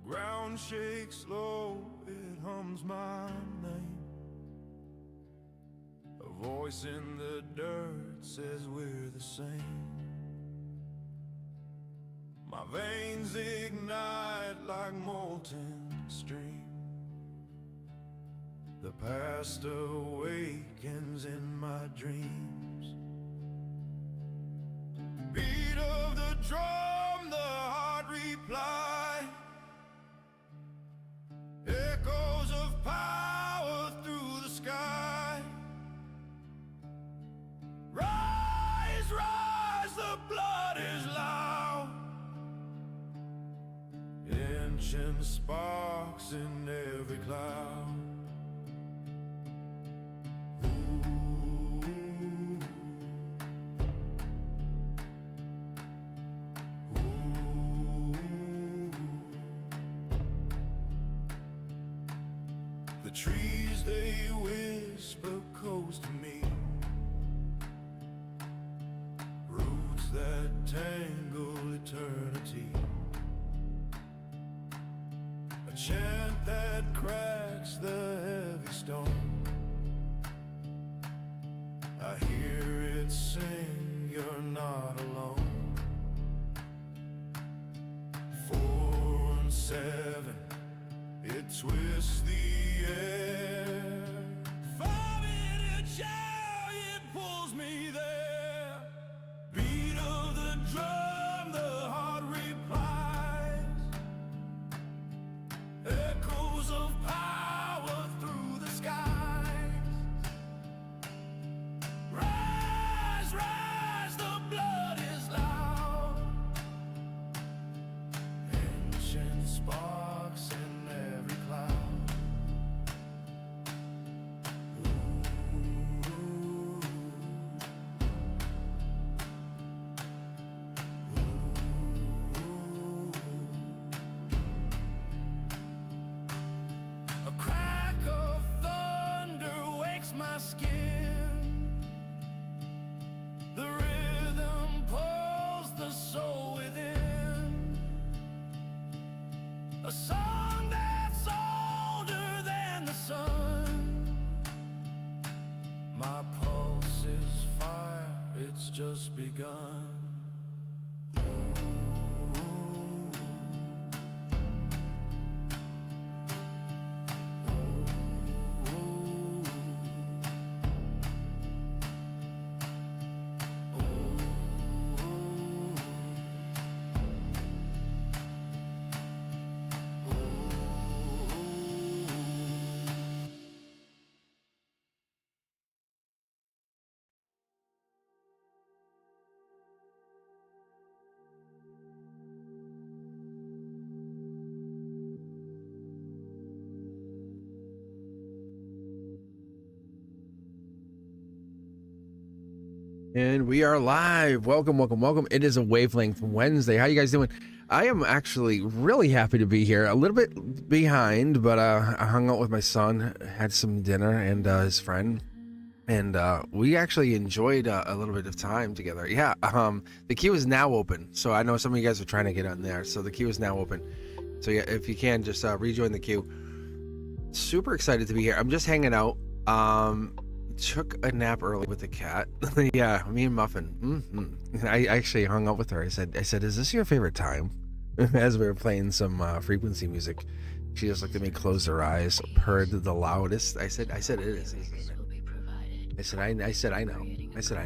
ground shakes low, it hums my name. A voice in the dirt says we're the same. My veins ignite like molten stream. The past awakens in my dreams. Beat of the drum, the heart reply. Echoes of power through the sky. Rise, rise, the blood is loud. Ancient sparks in every cloud. The trees, they whisper coast to me. Roots that tangle eternity. A chant that cracks the heavy stone. I hear it sing, you're not alone. 4 and 7, it twists the air. 5-minute chariot pulls me there. Beat of the drum, the heart replies. Echoes of power through the skies. Rise, rise, the blood is loud. Ancient sparks in every cloud. A crack of thunder wakes my skin. The rhythm pulls the soul within. A song that's older than the sun. My pulse is fire, it's just begun. And we are live. Welcome, welcome, welcome. It is a Wavelength Wednesday. How you guys doing? I am actually really happy to be here. A little bit behind, but I hung out with my son, had some dinner, and his friend, and we actually enjoyed a little bit of time together. Yeah, the queue is now open. So I know some of you guys are trying to get on there. So the queue is now open. So yeah, if you can, just rejoin the queue. Super excited to be here. I'm just hanging out. Took a nap early with the cat. Yeah, me and Muffin. I actually hung out with her. I said, is this your favorite time? As we were playing some frequency music, she just looked at me, closed her eyes, purred the loudest. I said, it is. I said, I know.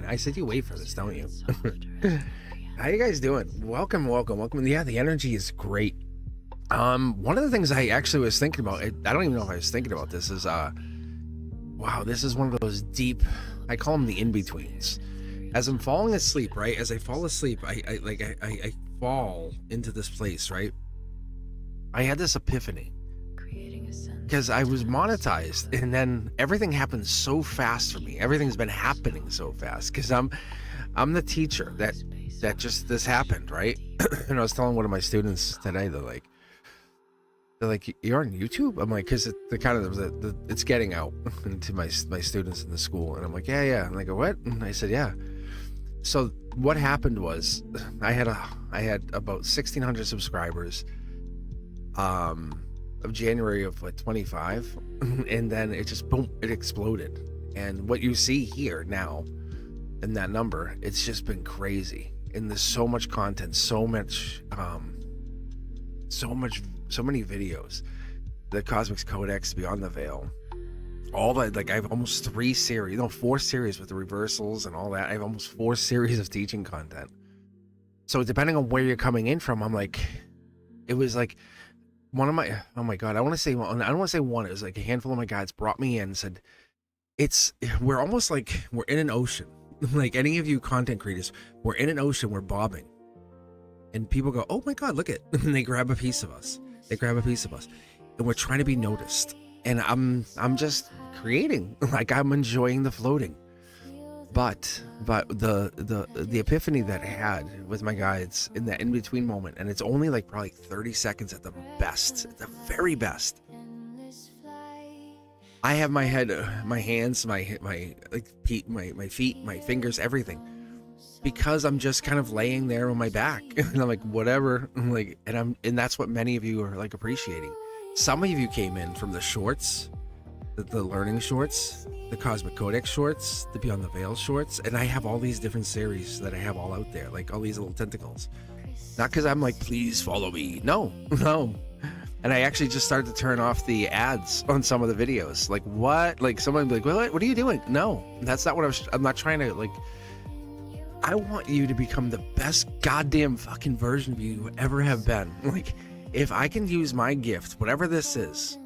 I said, you wait for this, don't you? How you guys doing? Welcome, welcome, welcome. Yeah, the energy is great. One of the things I actually was thinking about, I don't even know if I was thinking about this, is wow, this is one of those deep, I call them the in-betweens. As I'm falling asleep, right? As I fall asleep, I fall into this place, right? I had this epiphany. Because I was monetized, and then everything happened so fast for me. Everything's been happening so fast. Because I'm the teacher that just this happened, right? And I was telling one of my students today, they're like, you're on YouTube? I'm like, because it's getting out to my students in the school. And I'm like, yeah. And they go, what? And I said, yeah. So what happened was I had about 1,600 subscribers. of January of like 25, and then it just boom, it exploded. And what you see here now in that number, it's just been crazy. And there's so much content, so many videos. The Cosmic Codex, Beyond the Veil, all that. Like I have almost 4 series with the reversals and all that. I have almost 4 series of teaching content. So depending on where you're coming in from, I'm like, it was like one of my, oh my God, I don't want to say one. It was like a handful of my guides brought me in and said, we're almost like we're in an ocean. Like any of you content creators, we're in an ocean, we're bobbing. And people go, oh my God, look at, and they grab a piece of us. And we're trying to be noticed. And I'm just creating, like I'm enjoying the floating. But the epiphany that I had with my guides in that in-between moment, and it's only like probably 30 seconds at the best, at the very best. I have my head, my hands, my feet, my fingers, everything, because I'm just kind of laying there on my back, and I'm like, whatever, I'm like, and that's what many of you are like appreciating. Some of you came in from the shorts, the learning shorts, the Cosmic Codex shorts, the Beyond the Veil shorts, and I have all these different series that I have all out there, like all these little tentacles. Not because I'm like, please follow me. No. And I actually just started to turn off the ads on some of the videos. Like, what? Like, someone would be like, what are you doing? No, that's not what I'm not trying to, like, I want you to become the best goddamn fucking version of you ever have been. Like, if I can use my gift, whatever this is,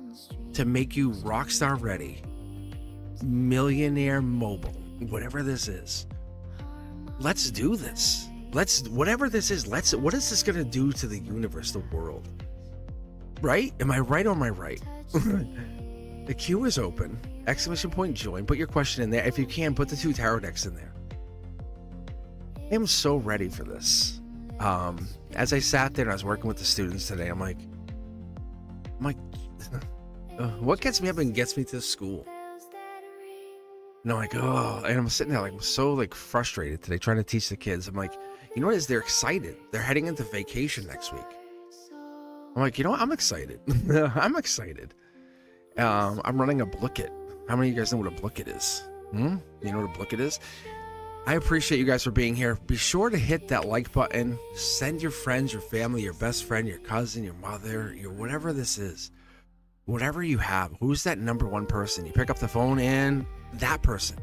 to make you rockstar ready, millionaire mobile, whatever this is, let's do this. Whatever this is, what is this going to do to the universe, the world? Right? Am I right or am I right? The queue is open. ! Join. Put your question in there. If you can, put the 2 tarot decks in there. I am so ready for this. As I sat there and I was working with the students today, I'm like, what gets me up and gets me to school? And I'm like, oh, and I'm sitting there like, I'm so like frustrated today trying to teach the kids. I'm like, you know what is? They're excited. They're heading into vacation next week. I'm like, you know what? I'm excited. I'm excited. I'm running a Blicket. How many of you guys know what a Blicket is? You know what a Blicket is? I appreciate you guys for being here. Be sure to hit that like button. Send your friends, your family, your best friend, your cousin, your mother, your whatever this is. Whatever you have. Who's that number 1 person? You pick up the phone and that person.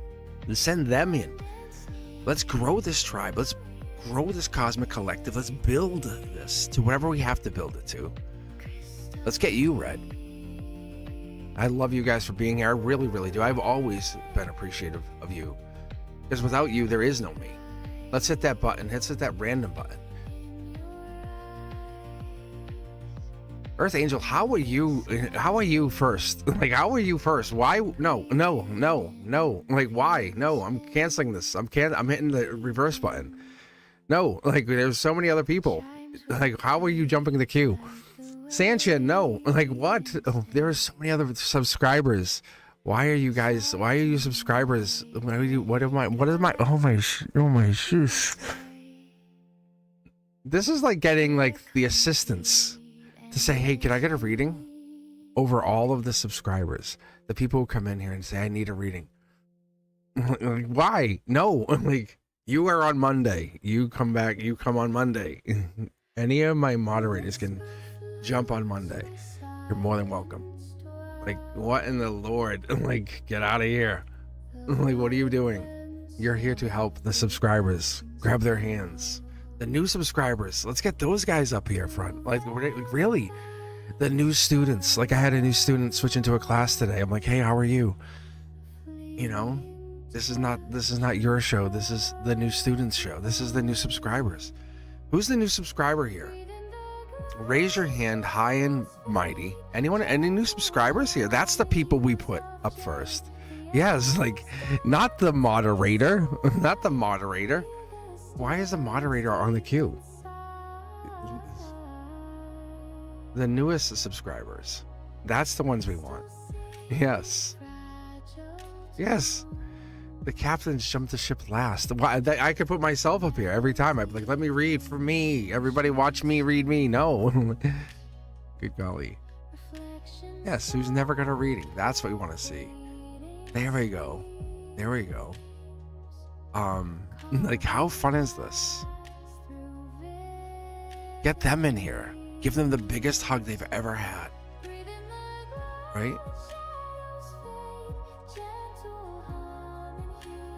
And send them in. Let's grow this tribe. Let's grow this cosmic collective. Let's build this to whatever we have to build it to. Let's get you read. I love you guys for being here. I really, really do. I've always been appreciative of you, because without you, there is no me. Let's hit that button. Let's hit that random button. Earth Angel, how are you first? Like, how are you first? Why? No. Like, why? No, I'm canceling this. I'm hitting the reverse button. No, like, there's so many other people. Like, how are you jumping the queue? Sanchin, no. Like, what? Oh, there are so many other subscribers. Why are you subscribers? What am I? Oh my shoes. This is like getting like the assistants to say, hey, can I get a reading? Over all of the subscribers, the people who come in here and say, I need a reading. Like, why? No, like, you are on Monday. You come on Monday. Any of my moderators can jump on Monday. You're more than welcome. Like, what in the Lord? Like, get out of here. Like, what are you doing? You're here to help the subscribers. Grab their hands. The new subscribers. Let's get those guys up here front. Like, really? The new students. Like, I had a new student switch into a class today. I'm like, hey, how are you? You know, this is not your show. This is the new students show. This is the new subscribers. Who's the new subscriber here? Raise your hand high and mighty. Anyone, any new subscribers here? That's the people we put up first. Yes, like, not the moderator. Not the moderator. Why is the moderator on the queue? The newest subscribers. That's the ones we want. Yes. Yes. The captains jumped the ship last. I could put myself up here every time. I'd be like, let me read for me. Everybody watch me read me. No. Good golly. Yes, who's never got a reading? That's what we want to see. There we go. There we go. Like, how fun is this? Get them in here. Give them the biggest hug they've ever had. Right?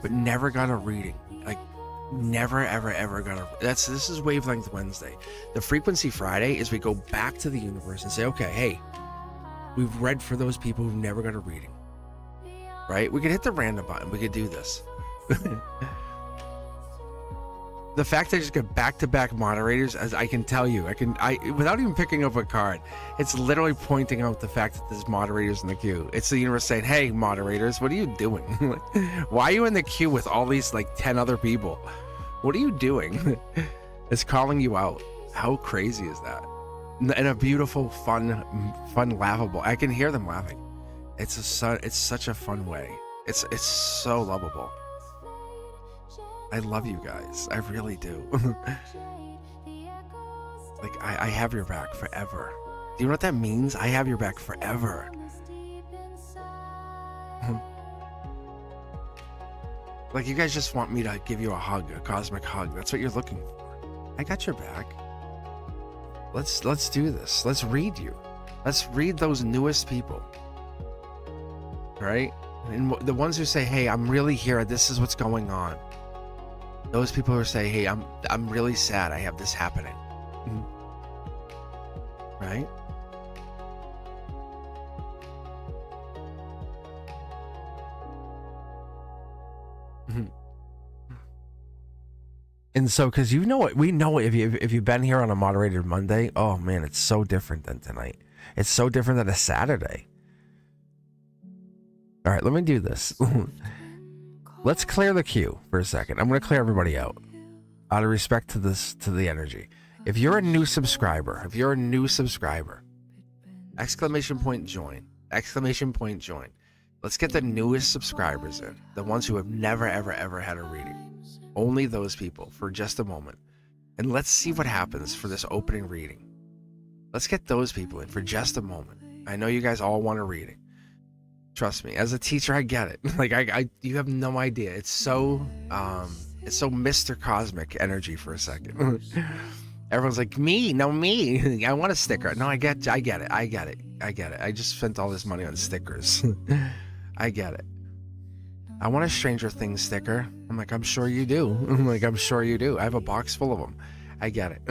But never got a reading. Like, never ever got a. This is Wavelength Wednesday. The Frequency Friday is we go back to the universe and say, okay, hey, we've read for those people who never got a reading. Right? We could hit the random button. We could do this. The fact that I just get back-to-back moderators, as I can tell you, I without even picking up a card, it's literally pointing out the fact that there's moderators in the queue. It's the universe saying, hey, moderators, what are you doing? Why are you in the queue with all these, like, 10 other people? What are you doing? It's calling you out. How crazy is that? In a beautiful, fun, laughable. I can hear them laughing. It's such a fun way. It's so lovable. I love you guys. I really do. Like, I have your back forever. Do you know what that means? I have your back forever. Like, you guys just want me to give you a hug, a cosmic hug. That's what you're looking for. I got your back. Let's do this. Let's read you. Let's read those newest people. Right? And the ones who say, hey, I'm really here. This is what's going on. Those people who say, hey, I'm really sad I have this happening. Right? And so, because you know what, we know if you've been here on a moderated Monday, oh man, it's so different than tonight. It's so different than a Saturday. All right, let me do this. Let's clear the queue for a second. I'm going to clear everybody out of respect to the energy. If you're a new subscriber, exclamation point join, exclamation point join. Let's get the newest subscribers in, the ones who have never ever had a reading. Only those people for just a moment. And let's see what happens for this opening reading. Let's get those people in for just a moment. I know you guys all want a reading. Trust me, as a teacher, I get it. Like, you have no idea. It's so Mr. Cosmic energy for a second. Everyone's like, me. I want a sticker. No, I get it. I just spent all this money on stickers. I get it. I want a Stranger Things sticker. I'm like, I'm sure you do. I'm sure you do. I have a box full of them. I get it.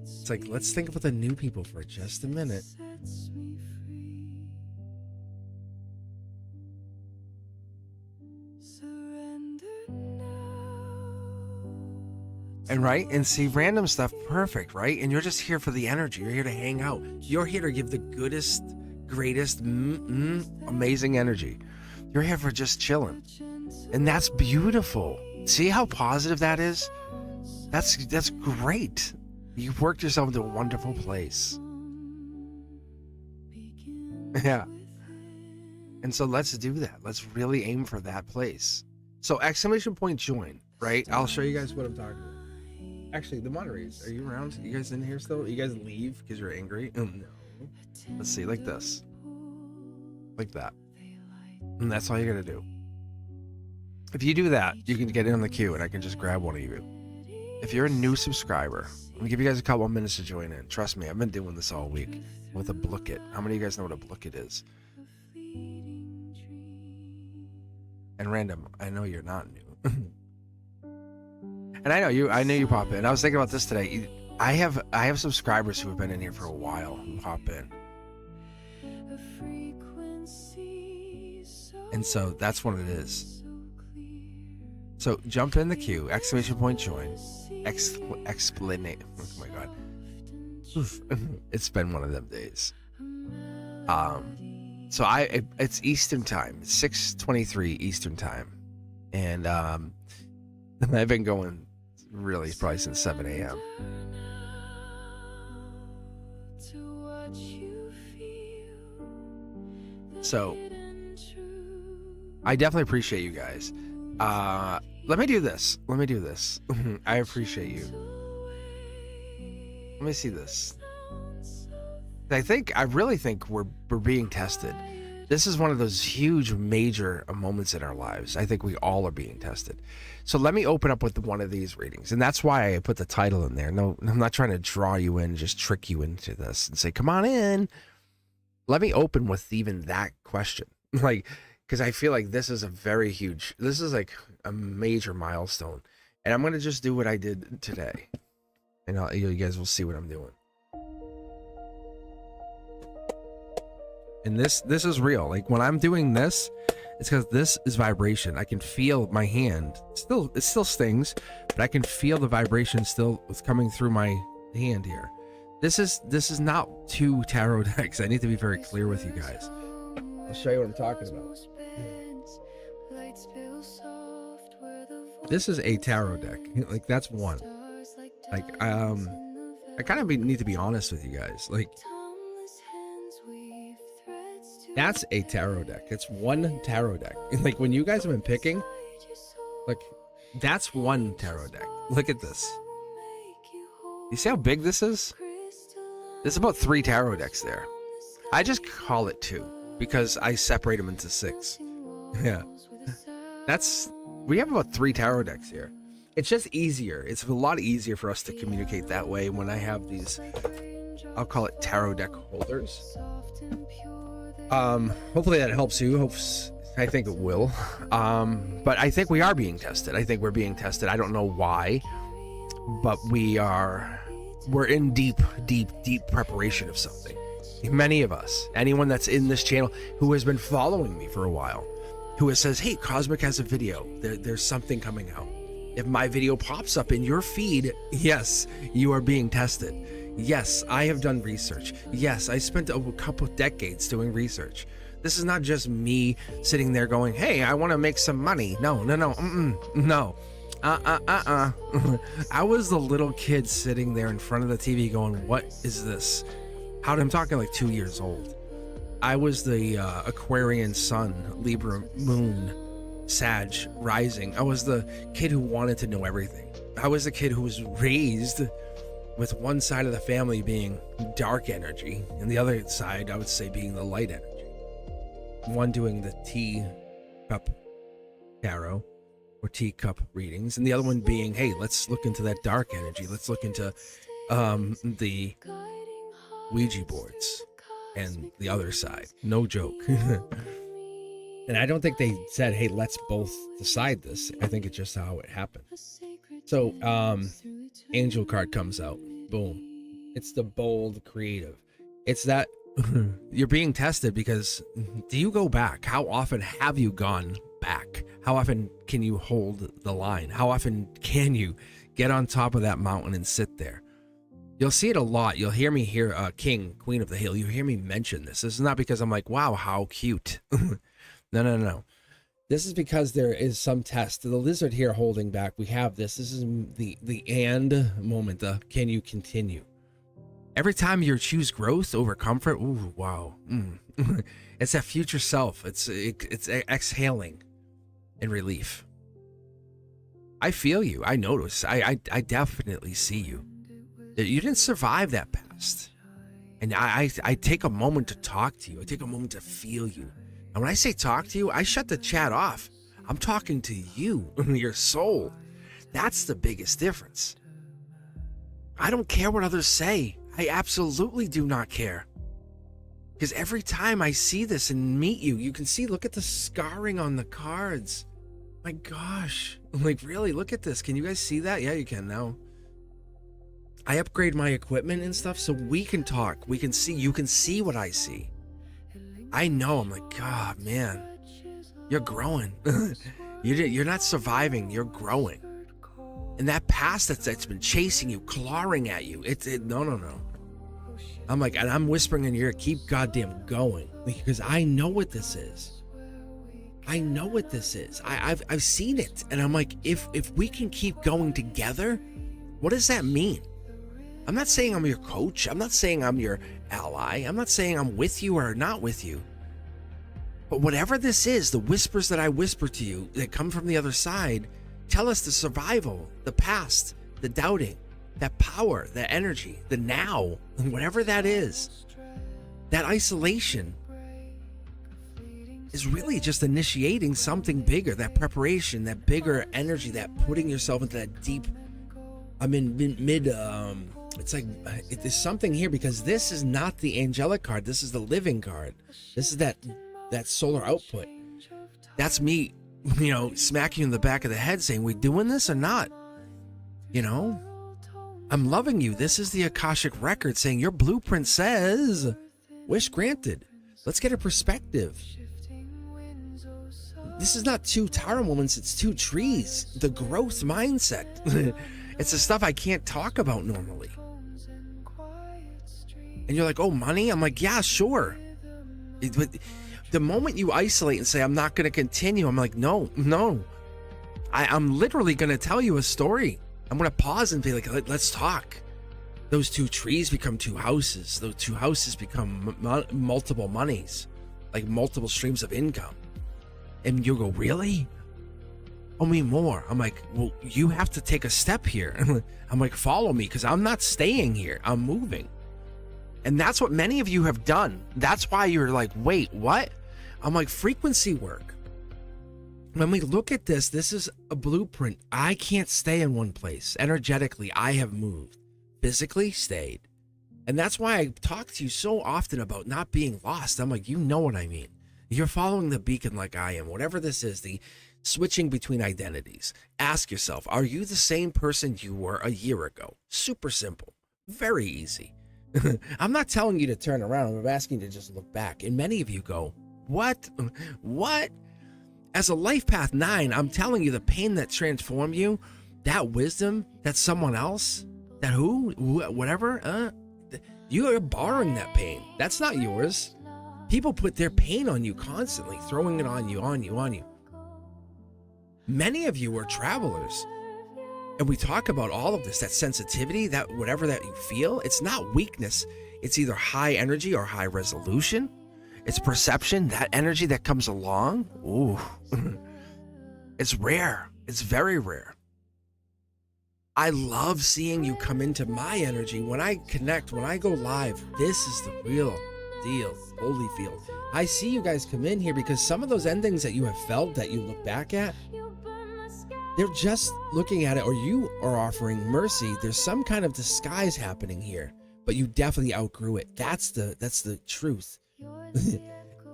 It's like, let's think about the new people for just a minute. And right, and see random stuff, perfect, right? And you're just here for the energy. You're here to hang out. You're here to give the goodest, greatest, amazing energy. You're here for just chilling, and that's beautiful. See how positive that is? That's great. You've worked yourself into a wonderful place. Yeah. And so let's do that. Let's really aim for that place. So exclamation point join, right? I'll show you guys what I'm talking about. Actually, the moderators, are you around? You guys in here still? You guys leave because you're angry? Oh, no. Let's see, like this. Like that. And that's all you gotta do. If you do that, you can get in on the queue and I can just grab one of you. If you're a new subscriber, I'm gonna give you guys a couple of minutes to join in. Trust me, I've been doing this all week with a blooket. How many of you guys know what a blooket is? And random, I know you're not new. And I know you pop in. I was thinking about this today. I have subscribers who have been in here for a while who hop in. And so that's what it is. So jump in the queue, exclamation point join, explanate. Oh my God. It's been one of them days. So it's Eastern time, 6:23 Eastern time. And I've been going really probably since 7 a.m. So I definitely appreciate you guys. Let me do this. I appreciate you. Let me see this. I really think we're being tested. This is one of those huge, major moments in our lives. I think we all are being tested. So let me open up with one of these readings. And that's why I put the title in there. No, I'm not trying to draw you in, just trick you into this and say, come on in. Let me open with even that question. Like, because I feel like this is this is like a major milestone. And I'm going to just do what I did today. And you guys will see what I'm doing. And this is real. Like when I'm doing this, it's because this is vibration. I can feel my hand. It still stings, but I can feel the vibration still coming through my hand here. This is not two tarot decks. I need to be very clear with you guys. I'll show you what I'm talking about. This is a tarot deck. Like that's one. Like I kind of need to be honest with you guys. Like that's a tarot deck. It's one tarot deck. Like when you guys have been picking, like that's one tarot deck. Look at this. You see how big this is? There's about 3 tarot decks there. I just call it 2 because I separate them into 6. Yeah. We have about 3 tarot decks here. It's just easier. It's a lot easier for us to communicate that way when I have these, I'll call it tarot deck holders. Hopefully that helps you. I think it will. But I think we are being tested. I think we're being tested. I don't know why, but we're in deep preparation of something. Many of us, anyone that's in this channel who has been following me for a while, who says, hey, Cosmic has a video. There's something coming out. If my video pops up in your feed, yes, you are being tested. Yes, I have done research. Yes, I spent a couple decades doing research. This is not just me sitting there going, hey, I want to make some money. No. I was the little kid sitting there in front of the TV going, what is this? I'm talking like 2 years old. I was the Aquarian sun, Libra moon, Sag rising. I was the kid who wanted to know everything. I was the kid who was raised with one side of the family being dark energy and the other side, I would say, being the light energy. One doing the teacup tarot or teacup readings, and the other one being, hey, let's look into that dark energy. Let's look into the Ouija boards and the other side. No joke. And I don't think they said, hey, let's both decide this. I think it's just how it happened. So, angel card comes out. Boom. It's the bold creative. It's that you're being tested because do you go back? How often have you gone back? How often can you hold the line? How often can you get on top of that mountain and sit there? You'll see it a lot. You'll hear me here, King, Queen of the Hill. You hear me mention this. This is not because I'm like, wow, how cute. No. This is because there is some test. The lizard here holding back. We have this. This is the and moment. The can you continue? Every time you choose growth over comfort. Ooh, wow. It's that future self. It's exhaling in relief. I feel you. I notice. I definitely see you. You didn't survive that past. And I take a moment to talk to you. I take a moment to feel you. And when I say talk to you, I shut the chat off. I'm talking to you, your soul. That's the biggest difference. I don't care what others say. I absolutely do not care. Because every time I see this and meet you, you can see, look at the scarring on the cards. My gosh. Like, really, look at this. Can you guys see that? Yeah, you can now. I upgrade my equipment and stuff so we can talk. We can see. You can see what I see. I know. I'm like, God, man, you're growing. You're not surviving. You're growing. And that past that's been chasing you, clawing at you. No. I'm like, and I'm whispering in your ear, keep goddamn going, because I know what this is. I know what this is. I've seen it, and I'm like, if we can keep going together, what does that mean? I'm not saying I'm your coach. I'm not saying I'm your ally. I'm not saying I'm with you or not with you. But whatever this is, the whispers that I whisper to you that come from the other side, tell us the survival, the past, the doubting, that power, the energy, the now, whatever that is. That isolation is really just initiating something bigger, that preparation, that bigger energy, that putting yourself into that deep, I'm in mid it's like there's something here, because this is not the angelic card, this is the living card. This is that solar output. That's me, you know, smacking you in the back of the head saying, we doing this or not? You know, I'm loving you. This is the Akashic record saying your blueprint says wish granted. Let's get a perspective. This is not two tower moments, it's two trees. The growth mindset. It's the stuff I can't talk about normally. And you're like, oh, money? I'm like, yeah, sure. But the moment you isolate and say, I'm not going to continue, I'm like, no. I'm literally going to tell you a story. I'm going to pause and be like, let's talk. Those two trees become two houses. Those two houses become multiple monies, like multiple streams of income. And you go, really? Oh, me more. I'm like, well, you have to take a step here. I'm like, follow me, because I'm not staying here. I'm moving. And that's what many of you have done. That's why you're like, wait, what? I'm like, frequency work. When we look at this, this is a blueprint. I can't stay in one place. Energetically, I have moved. Physically, stayed. And that's why I talk to you so often about not being lost. I'm like, you know what I mean. You're following the beacon like I am. Whatever this is, the switching between identities. Ask yourself, are you the same person you were a year ago? Super simple. Very easy. I'm not telling you to turn around. I'm asking you to just look back. And many of you go, what? What? As a life path 9, I'm telling you, the pain that transformed you, that wisdom, that someone else, that whatever, you are borrowing that pain. That's not yours. People put their pain on you constantly, throwing it on you. Many of you are travelers. And we talk about all of this, that sensitivity, that whatever that you feel, it's not weakness. It's either high energy or high resolution. It's perception, that energy that comes along. Ooh, it's rare. It's very rare. I love seeing you come into my energy. When I connect, when I go live, this is the real deal, Holyfield. I see you guys come in here because some of those endings that you have felt, that you look back at, they're just looking at it, or you are offering mercy. There's some kind of disguise happening here, but you definitely outgrew it. That's the truth.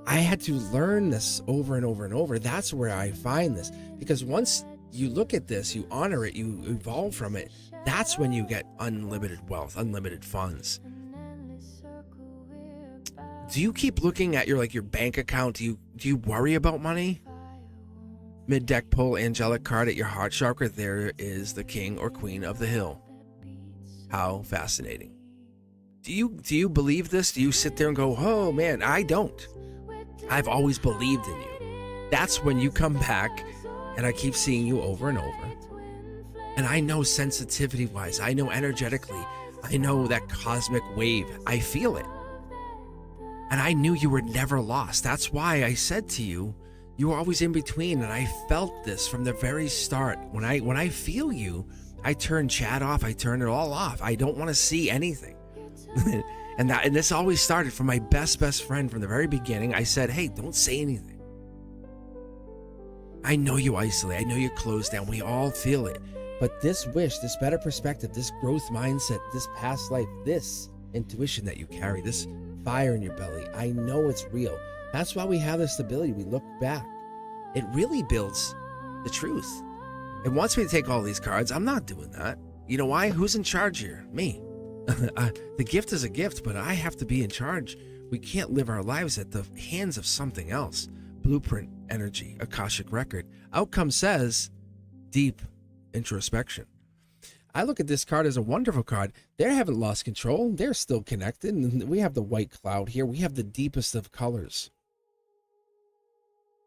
I had to learn this over and over and over. That's where I find this, because once you look at this, you honor it, you evolve from it. That's when you get unlimited wealth, unlimited funds. Do you keep looking at your bank account? Do you worry about money? Mid-deck pull angelic card at your heart chakra. There is the king or queen of the hill. How fascinating. Do you believe this? Do you sit there and go, oh man, I don't. I've always believed in you. That's when you come back and I keep seeing you over and over. And I know sensitivity wise, I know energetically, I know that cosmic wave, I feel it. And I knew you were never lost. That's why I said to you, you were always in between, and I felt this from the very start. When I feel you, I turn chat off, I turn it all off. I don't want to see anything. and this always started from my best friend from the very beginning. I said, hey, don't say anything. I know you isolate, I know you close down, we all feel it. But this wish, this better perspective, this growth mindset, this past life, this intuition that you carry, this fire in your belly, I know it's real. That's why we have this stability. We look back. It really builds the truth. It wants me to take all these cards. I'm not doing that. You know why? Who's in charge here? Me. The gift is a gift, but I have to be in charge. We can't live our lives at the hands of something else. Blueprint, energy, Akashic record. Outcome says deep introspection. I look at this card as a wonderful card. They haven't lost control. They're still connected. And we have the white cloud here. We have the deepest of colors.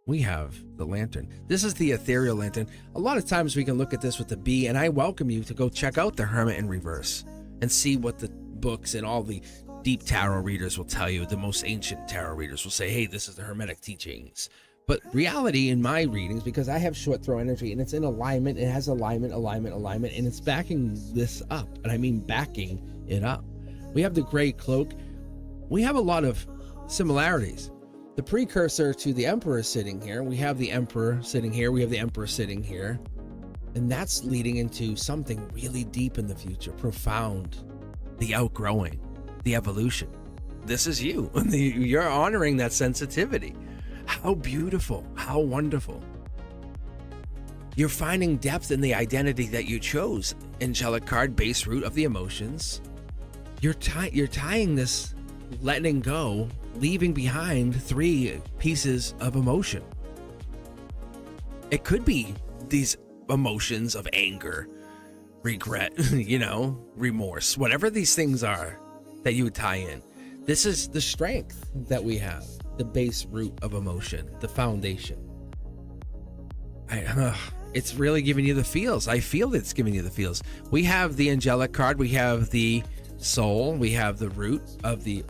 We have the lantern. This is the ethereal lantern. A lot of times we can look at this with the B, and I welcome you to go check out the Hermit in Reverse and see what the books and all the deep tarot readers will tell you. The most ancient tarot readers will say, hey, this is the Hermetic teachings. But reality in my readings, because I have short throw energy and it's in alignment, it has alignment, and it's backing this up. And I mean backing it up. We have the gray cloak. We have a lot of similarities. The precursor to the Emperor sitting here, we have the Emperor sitting here, we have the Emperor sitting here, and that's leading into something really deep in the future, profound, the outgrowing, the evolution. This is you. You're honoring that sensitivity. How beautiful, how wonderful. You're finding depth in the identity that you chose. Angelic card, base root of the emotions. You're tying this, letting go, leaving behind 3 pieces of emotion. It could be these emotions of anger, regret, remorse, whatever these things are that you would tie in. This is the strength that we have, the base root of emotion, the foundation. It's really giving you the feels. I feel that it's giving you the feels. We have the angelic card, we have the soul, we have the root of the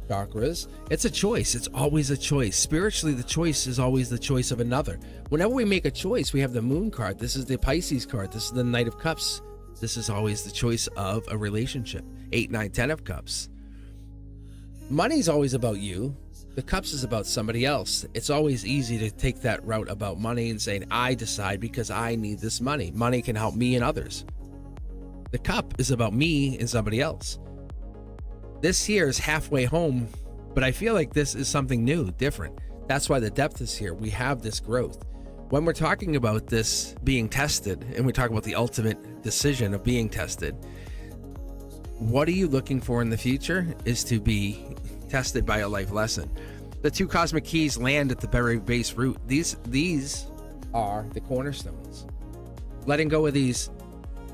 chakras. It's a choice. It's always a choice. Spiritually, the choice is always the choice of another. Whenever we make a choice, we have the moon card. This is the Pisces card. This is the Knight of Cups. This is always the choice of a relationship. 8, 9, 10 of Cups. Money's always about you. The Cups is about somebody else. It's always easy to take that route about money and saying, I decide because I need this money. Money can help me and others. The Cup is about me and somebody else. This here is halfway home, but I feel like this is something new, different. That's why the depth is here. We have this growth. When we're talking about this being tested, and we talk about the ultimate decision of being tested, what are you looking for in the future is to be tested by a life lesson. The 2 cosmic keys land at the very base root. These are the cornerstones. Letting go of these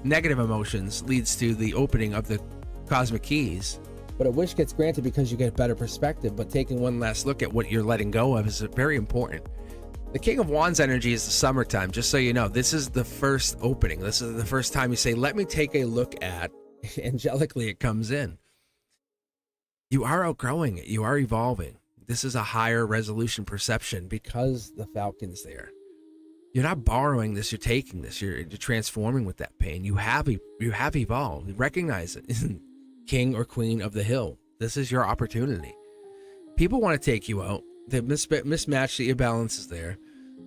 negative emotions leads to the opening of the cosmic keys. But a wish gets granted because you get better perspective, but taking one last look at what you're letting go of is very important. The King of Wands energy is the summertime, just so you know. This is the first opening. This is the first time you say, let me take a look at, angelically it comes in. You are outgrowing it. You are evolving. This is a higher resolution perception because the Falcon's there. You're not borrowing this, you're taking this. You're transforming with that pain. You have evolved. Recognize it. King or Queen of the Hill. This is your opportunity. People want to take you out. They've mismatched the imbalances there.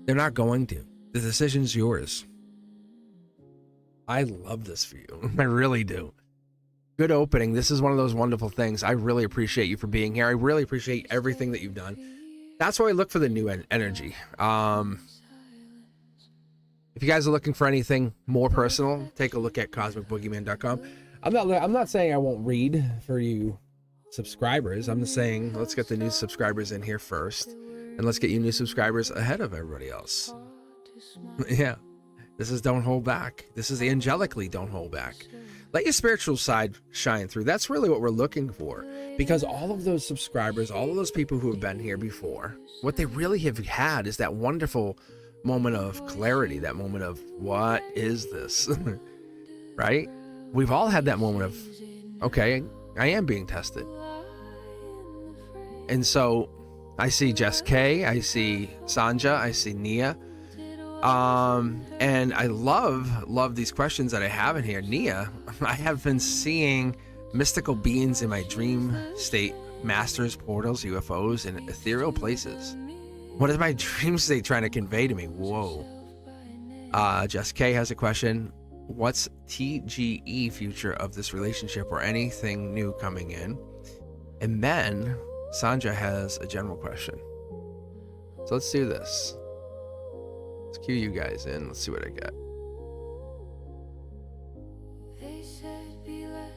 They're not going to. The decision's yours. I love this for you. I really do. Good opening. This is one of those wonderful things. I really appreciate you for being here. I really appreciate everything that you've done. That's why I look for the new energy. If you guys are looking for anything more personal, take a look at cosmicboogeyman.com. I'm not saying I won't read for you subscribers. I'm just saying let's get the new subscribers in here first, and let's get you new subscribers ahead of everybody else. Yeah, this is don't hold back. This is the angelically don't hold back. Let your spiritual side shine through. That's really what we're looking for, because all of those subscribers, all of those people who have been here before, what they really have had is that wonderful moment of clarity, that moment of what is this? Right? We've all had that moment of, okay, I am being tested. And so I see Jess K, I see Sanja, I see Nia. And I love these questions that I have in here. Nia, I have been seeing mystical beings in my dream state, masters, portals, UFOs, and ethereal places. What is my dream state trying to convey to me? Whoa. Jess K has a question. What's TGE future of this relationship or anything new coming in? And then Sanja has a general question. So let's do this. Let's cue you guys in. Let's see what I get.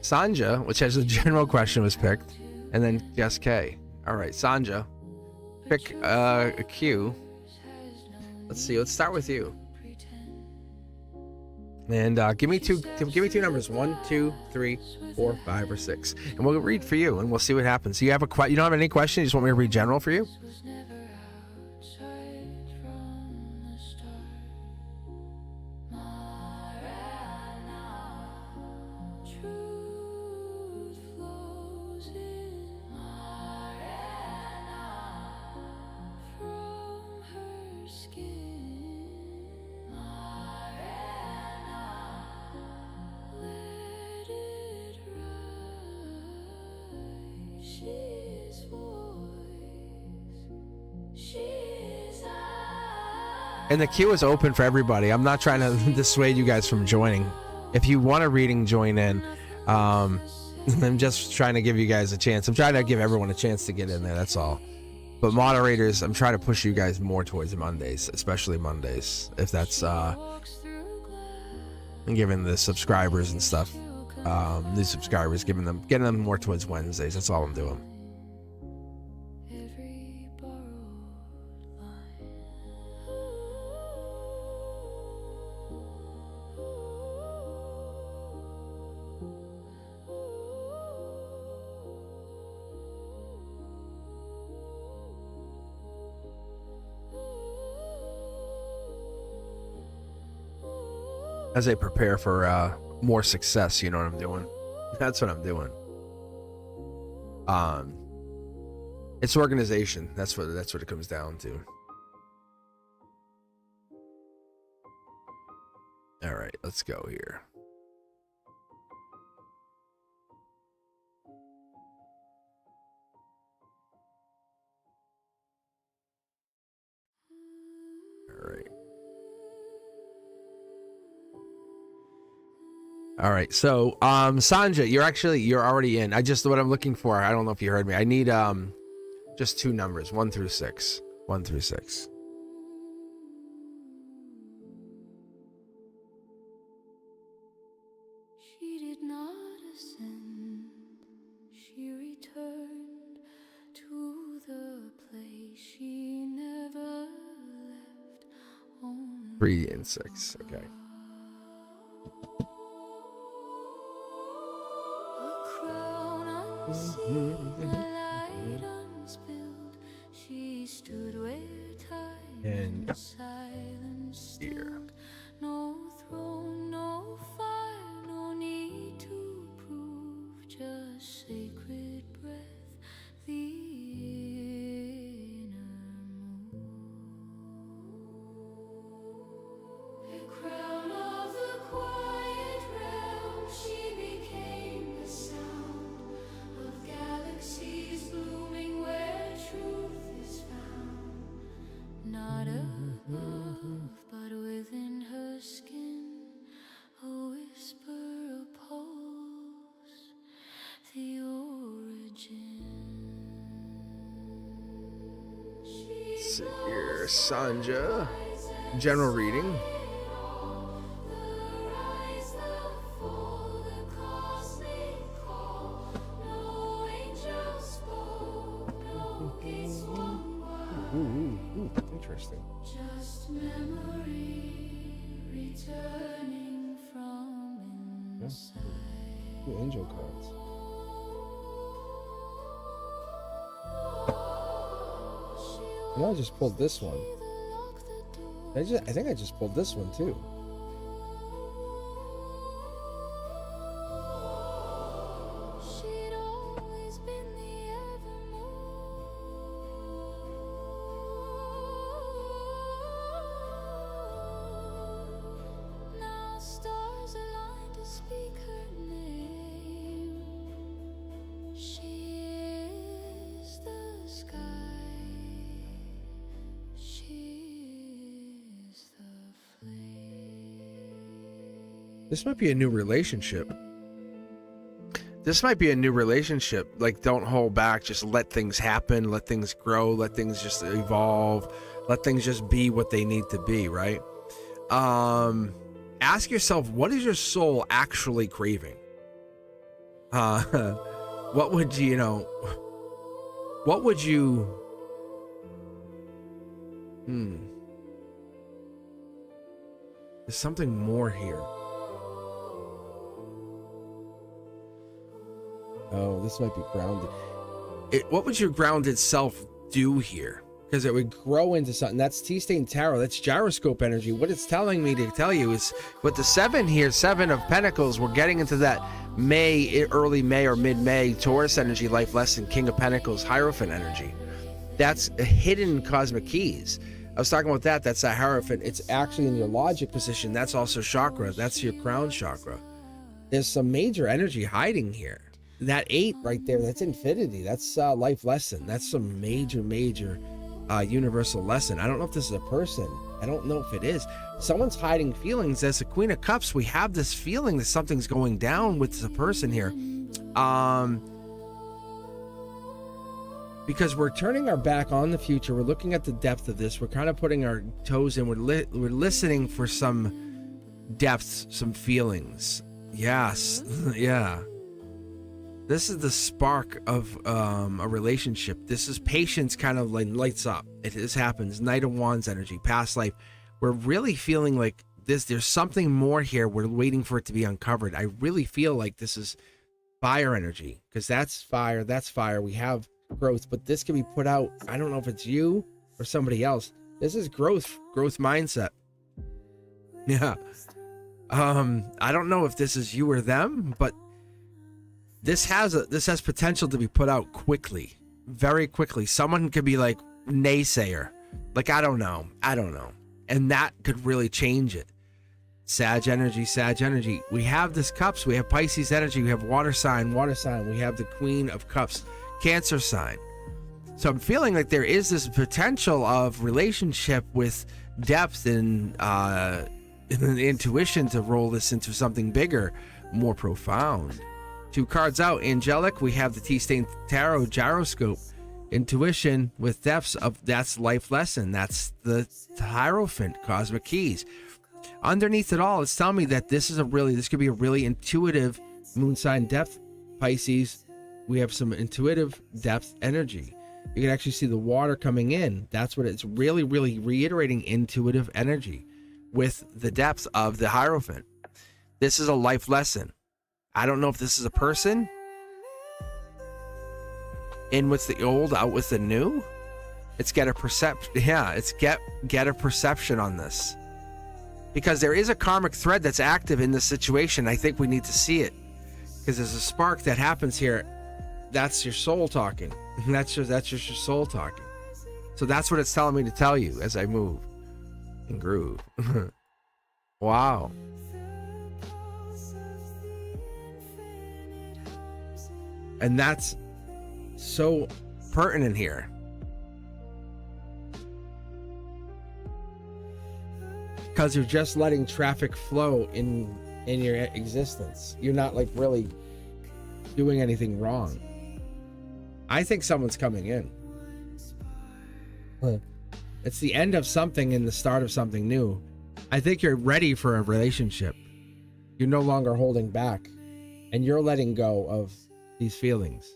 Sanja, which has a general question, was picked. And then Jess K. All right, Sanja, pick a cue. Let's see. Let's start with you. And give me two numbers, 1, 2, 3, 4, 5, or 6, and we'll read for you, and we'll see what happens. You have you don't have any question? You just want me to read general for you? She's voice. And the queue is open for everybody. I'm not trying to dissuade you guys from joining. If you want a reading, join in. I'm just trying to give you guys a chance. I'm trying to give everyone a chance to get in there. That's all. But moderators, I'm trying to push you guys more towards Mondays, especially Mondays. If that's giving the subscribers and stuff, new subscribers, getting them more towards Wednesdays. That's all I'm doing. As I prepare for more success, you know what I'm doing? That's what I'm doing. It's organization. That's what it comes down to. All right, let's go here. All right. All right, so Sanja, you're already in. What I'm looking for, I don't know if you heard me. I need just two numbers, 1 through 6. 1 through 6. She did not ascend. She returned to the place she never left. 3 and 6. Okay. She stood where time And silence here. no throne, no fire, no need to prove, just sacred breath, the inner moon. The crown of the quiet realm, she became the sound of galaxies blooming where truth is found. Not above, but within her skin, a whisper, a pulse, the origin. Let's see here, Sanja. General reading. Ooh, interesting. Just memory returning from inside. Ooh, angel cards. You know, I just pulled this one. I think I just pulled this one too. She'd always been the evermore. Now stars align to speak her name. She is the sky. She is the flame. This might be a new relationship. This might be a new relationship. Like, don't hold back. Just let things happen. Let things grow. Let things just evolve. Let things just be what they need to be, right? Ask yourself, what is your soul actually craving? What would you, what would you... There's something more here. Oh, this might be grounded. What would your grounded self do here? Because it would grow into something. That's T-Stain Tarot. That's gyroscope energy. What it's telling me to tell you is with the 7 here, 7 of Pentacles, we're getting into that early May or mid-May Taurus energy, life lesson, King of Pentacles, Hierophant energy. That's hidden cosmic keys. I was talking about that. That's a Hierophant. It's actually in your logic position. That's also chakra. That's your crown chakra. There's some major energy hiding here. That 8 right there, that's infinity. That's life lesson. That's some major universal lesson. I don't know if this is a person. I don't know if it is. Someone's hiding feelings. As the Queen of Cups, we have this feeling that something's going down with the person here. Because we're turning our back on the future. We're looking at the depth of this. We're kind of putting our toes in. We're listening for some depths, some feelings. Yes. Yeah. This is the spark of a relationship. This is patience kind of like lights up. This happens. Knight of Wands energy, past life. We're really feeling like this. There's something more here. We're waiting for it to be uncovered. I really feel like this is fire energy, because that's fire. That's fire. We have growth, but this can be put out. I don't know if it's you or somebody else. This is growth mindset. Yeah. I don't know if this is you or them, but this has potential to be put out quickly, very quickly. Someone could be like naysayer, like I don't know, and that could really change it. Sag energy. We have this Cups. We have Pisces energy. We have water sign. We have the Queen of Cups, Cancer sign. So I'm feeling like there is this potential of relationship with depth and intuition to roll this into something bigger, more profound. 2 cards out. Angelic, we have the T-Stain Tarot Gyroscope. Intuition with depths of, that's life lesson. That's the Hierophant, Cosmic Keys. Underneath it all, it's telling me that this could be a really intuitive moon sign depth. Pisces, we have some intuitive depth energy. You can actually see the water coming in. That's what it's really reiterating, intuitive energy with the depth of the Hierophant. This is a life lesson. I don't know if this is a person. In with the old, out with the new. It's get a perception. Yeah, it's get a perception on this. Because there is a karmic thread that's active in this situation. I think we need to see it. Because there's a spark that happens here. That's your soul talking. That's just your soul talking. So that's what it's telling me to tell you as I move and groove. Wow. And that's so pertinent here. Because you're just letting traffic flow in your existence. You're not like really doing anything wrong. I think someone's coming in. It's the end of something and the start of something new. I think you're ready for a relationship. You're no longer holding back. And you're letting go of these feelings.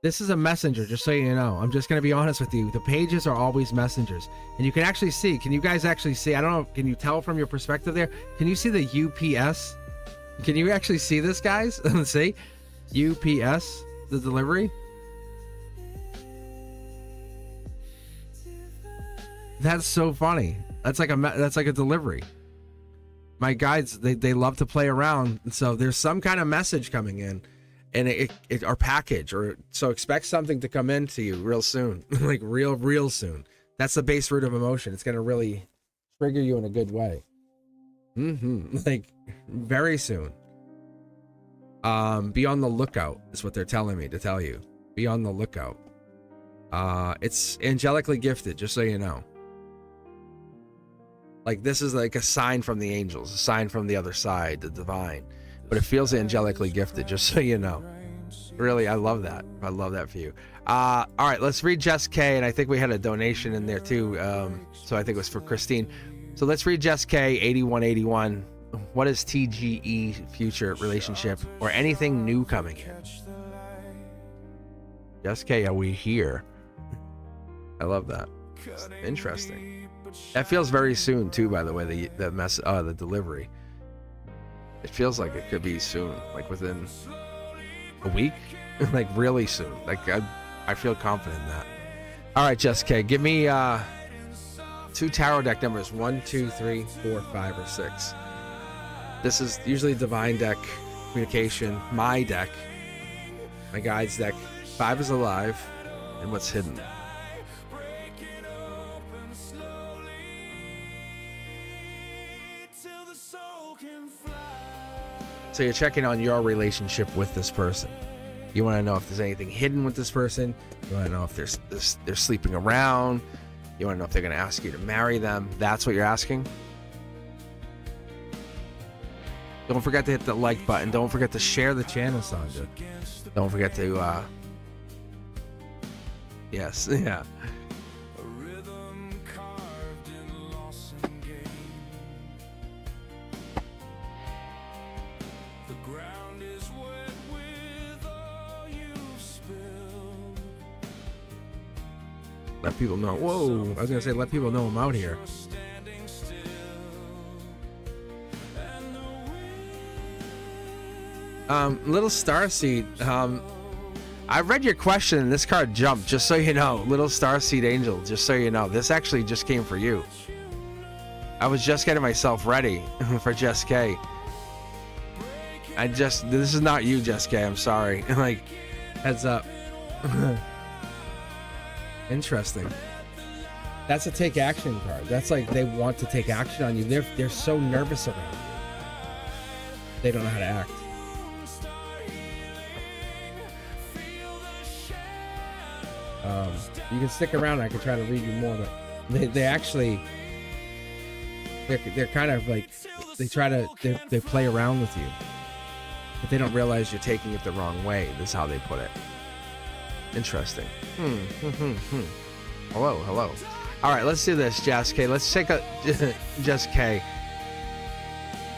This is a messenger, just so you know. I'm just going to be honest with you. The pages are always messengers. And you can actually see. Can you guys actually see? I don't know. Can you tell from your perspective there? Can you see the UPS? Can you actually see this, guys? Let's see. UPS, the delivery. That's so funny. That's like a delivery. My guides, they love to play around. So there's some kind of message coming in. And it our package, or so expect something to come into you real soon, like real soon. That's the base root of emotion. It's gonna really trigger you in a good way. Like very soon. Be on the lookout is what they're telling me to tell you. Be on the lookout. It's angelically gifted, just so you know. Like this is like a sign from the angels, a sign from the other side, the divine. But it feels angelically gifted, just so you know. Really, I love that. I love that for you. All right, let's read Jess K. And I think we had a donation in there too. So I think it was for Christine. So let's read Jess K. 8181. What is TGE future relationship or anything new coming in? Jess K, are we here? I love that. It's interesting. That feels very soon too, by the way, the delivery. It feels like it could be soon, like within a week, like really soon. Like I feel confident in that. All right, Jessica, give me 2 tarot deck numbers, 1, 2, 3, 4, 5, or 6. This is usually divine deck, communication, my deck, my guide's deck. 5 is alive, and what's hidden. So you're checking on your relationship with this person. You want to know if there's anything hidden with this person. You want to know if they're sleeping around. You want to know if they're going to ask you to marry them. That's what you're asking. Don't forget to hit the like button. Don't forget to share the channel, Sandra. Don't forget to, yes, yeah. A rhythm carved in loss and gain. The ground is wet with all you've spilled. Let people know. Whoa, I was going to say let people know I'm out here. Standing still. And the wind Little Starseed, I read your question and this card jumped, just so you know. Little Starseed Angel, just so you know. This actually just came for you. I was just getting myself ready for Jess K. This is not you, Jess K, I'm sorry. Like, heads up. Interesting. That's a take action card. That's like they want to take action on you. They're so nervous around you. They don't know how to act. You can stick around. I can try to read you more, but they actually they're kind of like they play around with you, but they don't realize you're taking it the wrong way. This is how they put it. Interesting. Hello. All right, let's do this, Jess K. Let's take a Jess K.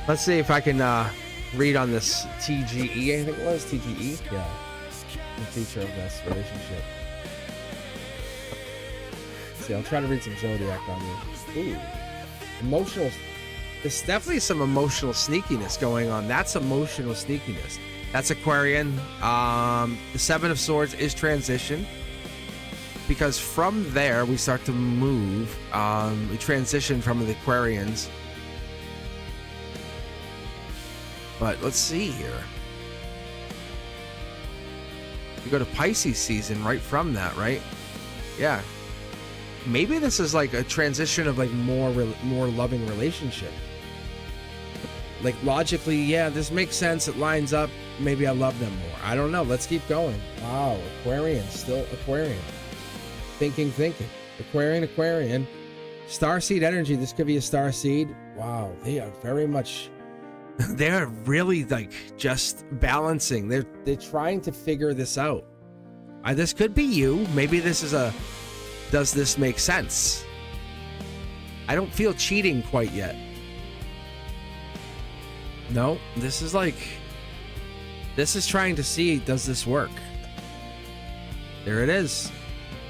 Let's see if I can read on this TGE. I think it was TGE. Yeah, the feature of this relationship. See, I'll try to read some zodiac on you. Ooh, emotional. There's definitely some emotional sneakiness going on. That's emotional sneakiness. That's Aquarian. The Seven of Swords is transition, because from there we start to move. We transition from the Aquarians. But let's see here. You go to Pisces season right from that, right? Yeah. Maybe this is like a transition of like more loving relationship. Like logically, yeah, this makes sense. It lines up. Maybe I love them more. I don't know. Let's keep going. Wow, Aquarian, still Aquarian. Thinking. Aquarian. Starseed energy. This could be a starseed. Wow, they are very much. They're really like just balancing. They're trying to figure this out. This could be you. Maybe this is a. Does this make sense? I don't feel cheating quite yet. No, this is like. This is trying to see, does this work? There it is.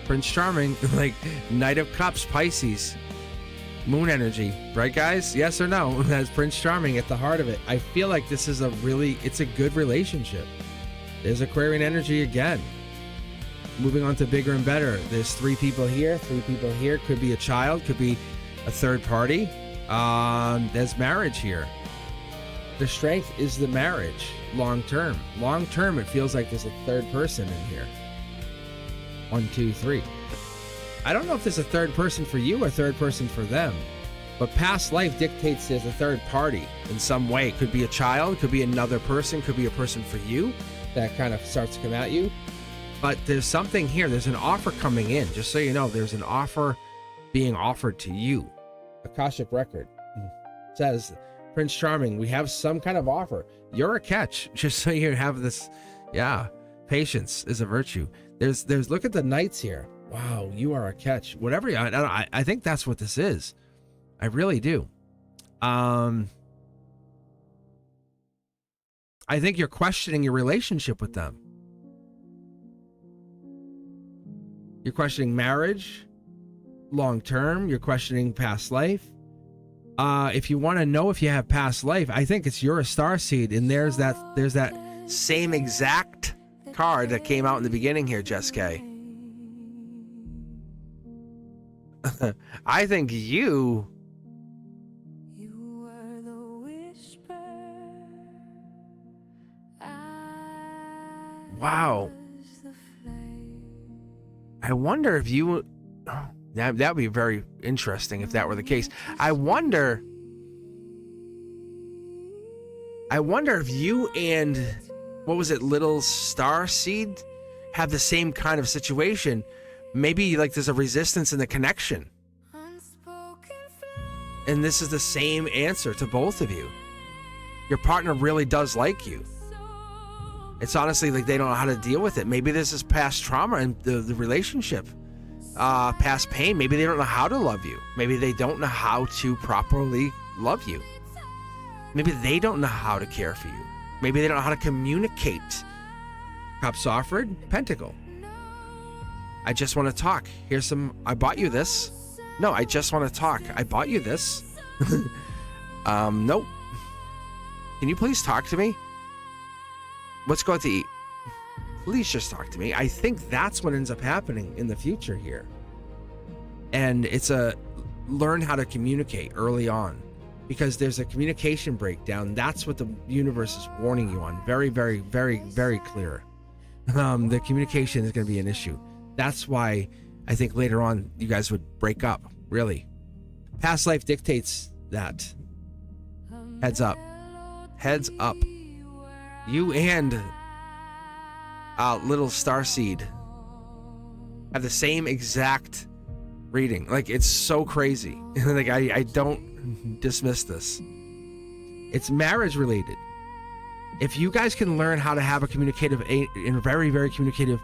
Prince Charming, like Knight of Cups, Pisces. Moon energy, right guys? Yes or no? That's Prince Charming at the heart of it. I feel like this is it's a good relationship. There's Aquarian energy again. Moving on to bigger and better. There's 3 people here, 3 people here. Could be a child, could be a third party. There's marriage here. The strength is the marriage, long term. Long term, it feels like there's a third person in here. 1, 2, 3. I don't know if there's a third person for you or a third person for them, but past life dictates there's a third party in some way. Could be a child, could be another person, could be a person for you that kind of starts to come at you. But there's something here. There's an offer coming in. Just so you know, there's an offer being offered to you. Akashic record says, Prince Charming, we have some kind of offer. You're a catch. Just so you have this. Yeah. Patience is a virtue. There's look at the knights here. Wow, you are a catch. Whatever. I think that's what this is. I really do. I think you're questioning your relationship with them. You're questioning marriage, long term. You're questioning past life. If you want to know if you have past life, I think you're a starseed, and there's that same exact card that came out in the beginning here, Jess K. I think you. You were the whisper. Wow. I wonder if you. That would be very interesting if that were the case. I wonder if you and what was it, little star seed, have the same kind of situation. Maybe like there's a resistance in the connection. And this is the same answer to both of you. Your partner really does like you. It's honestly like they don't know how to deal with it. Maybe this is past trauma in the relationship, past pain. Maybe they don't know how to love you. Maybe they don't know how to properly love you. Maybe they don't know how to care for you. Maybe they don't know how to communicate. Cups offered, Pentacle. I just want to talk. Here's some, I bought you this. No, I just want to talk. I bought you this. Nope. Can you please talk to me? Let's go out to eat. Please just talk to me. I think that's what ends up happening in the future here. And it's a learn how to communicate early on, because there's a communication breakdown. That's what the universe is warning you on. Very, very, very, very clear. The communication is going to be an issue. That's why I think later on you guys would break up, really. Past life dictates that. Heads up. Heads up. You and little starseed have the same exact reading. Like, it's so crazy. Like, I don't dismiss this. It's marriage related. If you guys can learn how to have a communicative, in a very, very communicative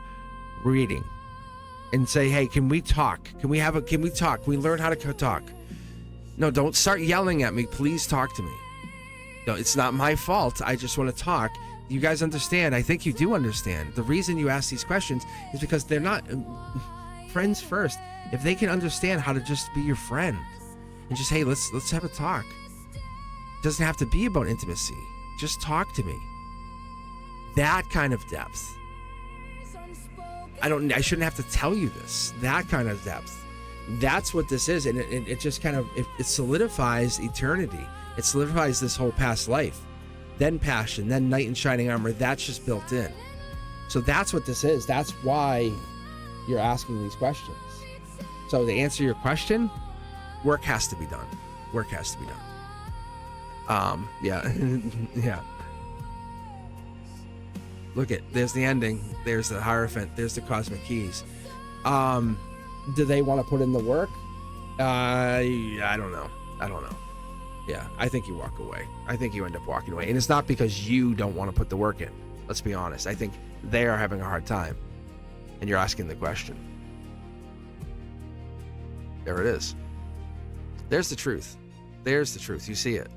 reading, and say, hey, can we talk? Can we talk? Can we learn how to talk? No, don't start yelling at me. Please talk to me. No, it's not my fault. I just want to talk. You guys understand. I think you do understand. The reason you ask these questions is because they're not friends first. If they can understand how to just be your friend and just, hey, let's have a talk. It doesn't have to be about intimacy. Just talk to me. That kind of depth. I shouldn't have to tell you this. That kind of depth. That's what this is. And it just kind of, it solidifies eternity. It solidifies this whole past life. Then passion, then knight in shining armor. That's just built in. So that's what this is. That's why you're asking these questions. So to answer your question, work has to be done. Work has to be done. Yeah. Yeah. Look at, there's the ending. There's the Hierophant. There's the Cosmic Keys. Do they want to put in the work? I don't know. Yeah, I think you walk away. I think you end up walking away. And it's not because you don't want to put the work in. Let's be honest. I think they are having a hard time. And you're asking the question. There it is. There's the truth. There's the truth. You see it.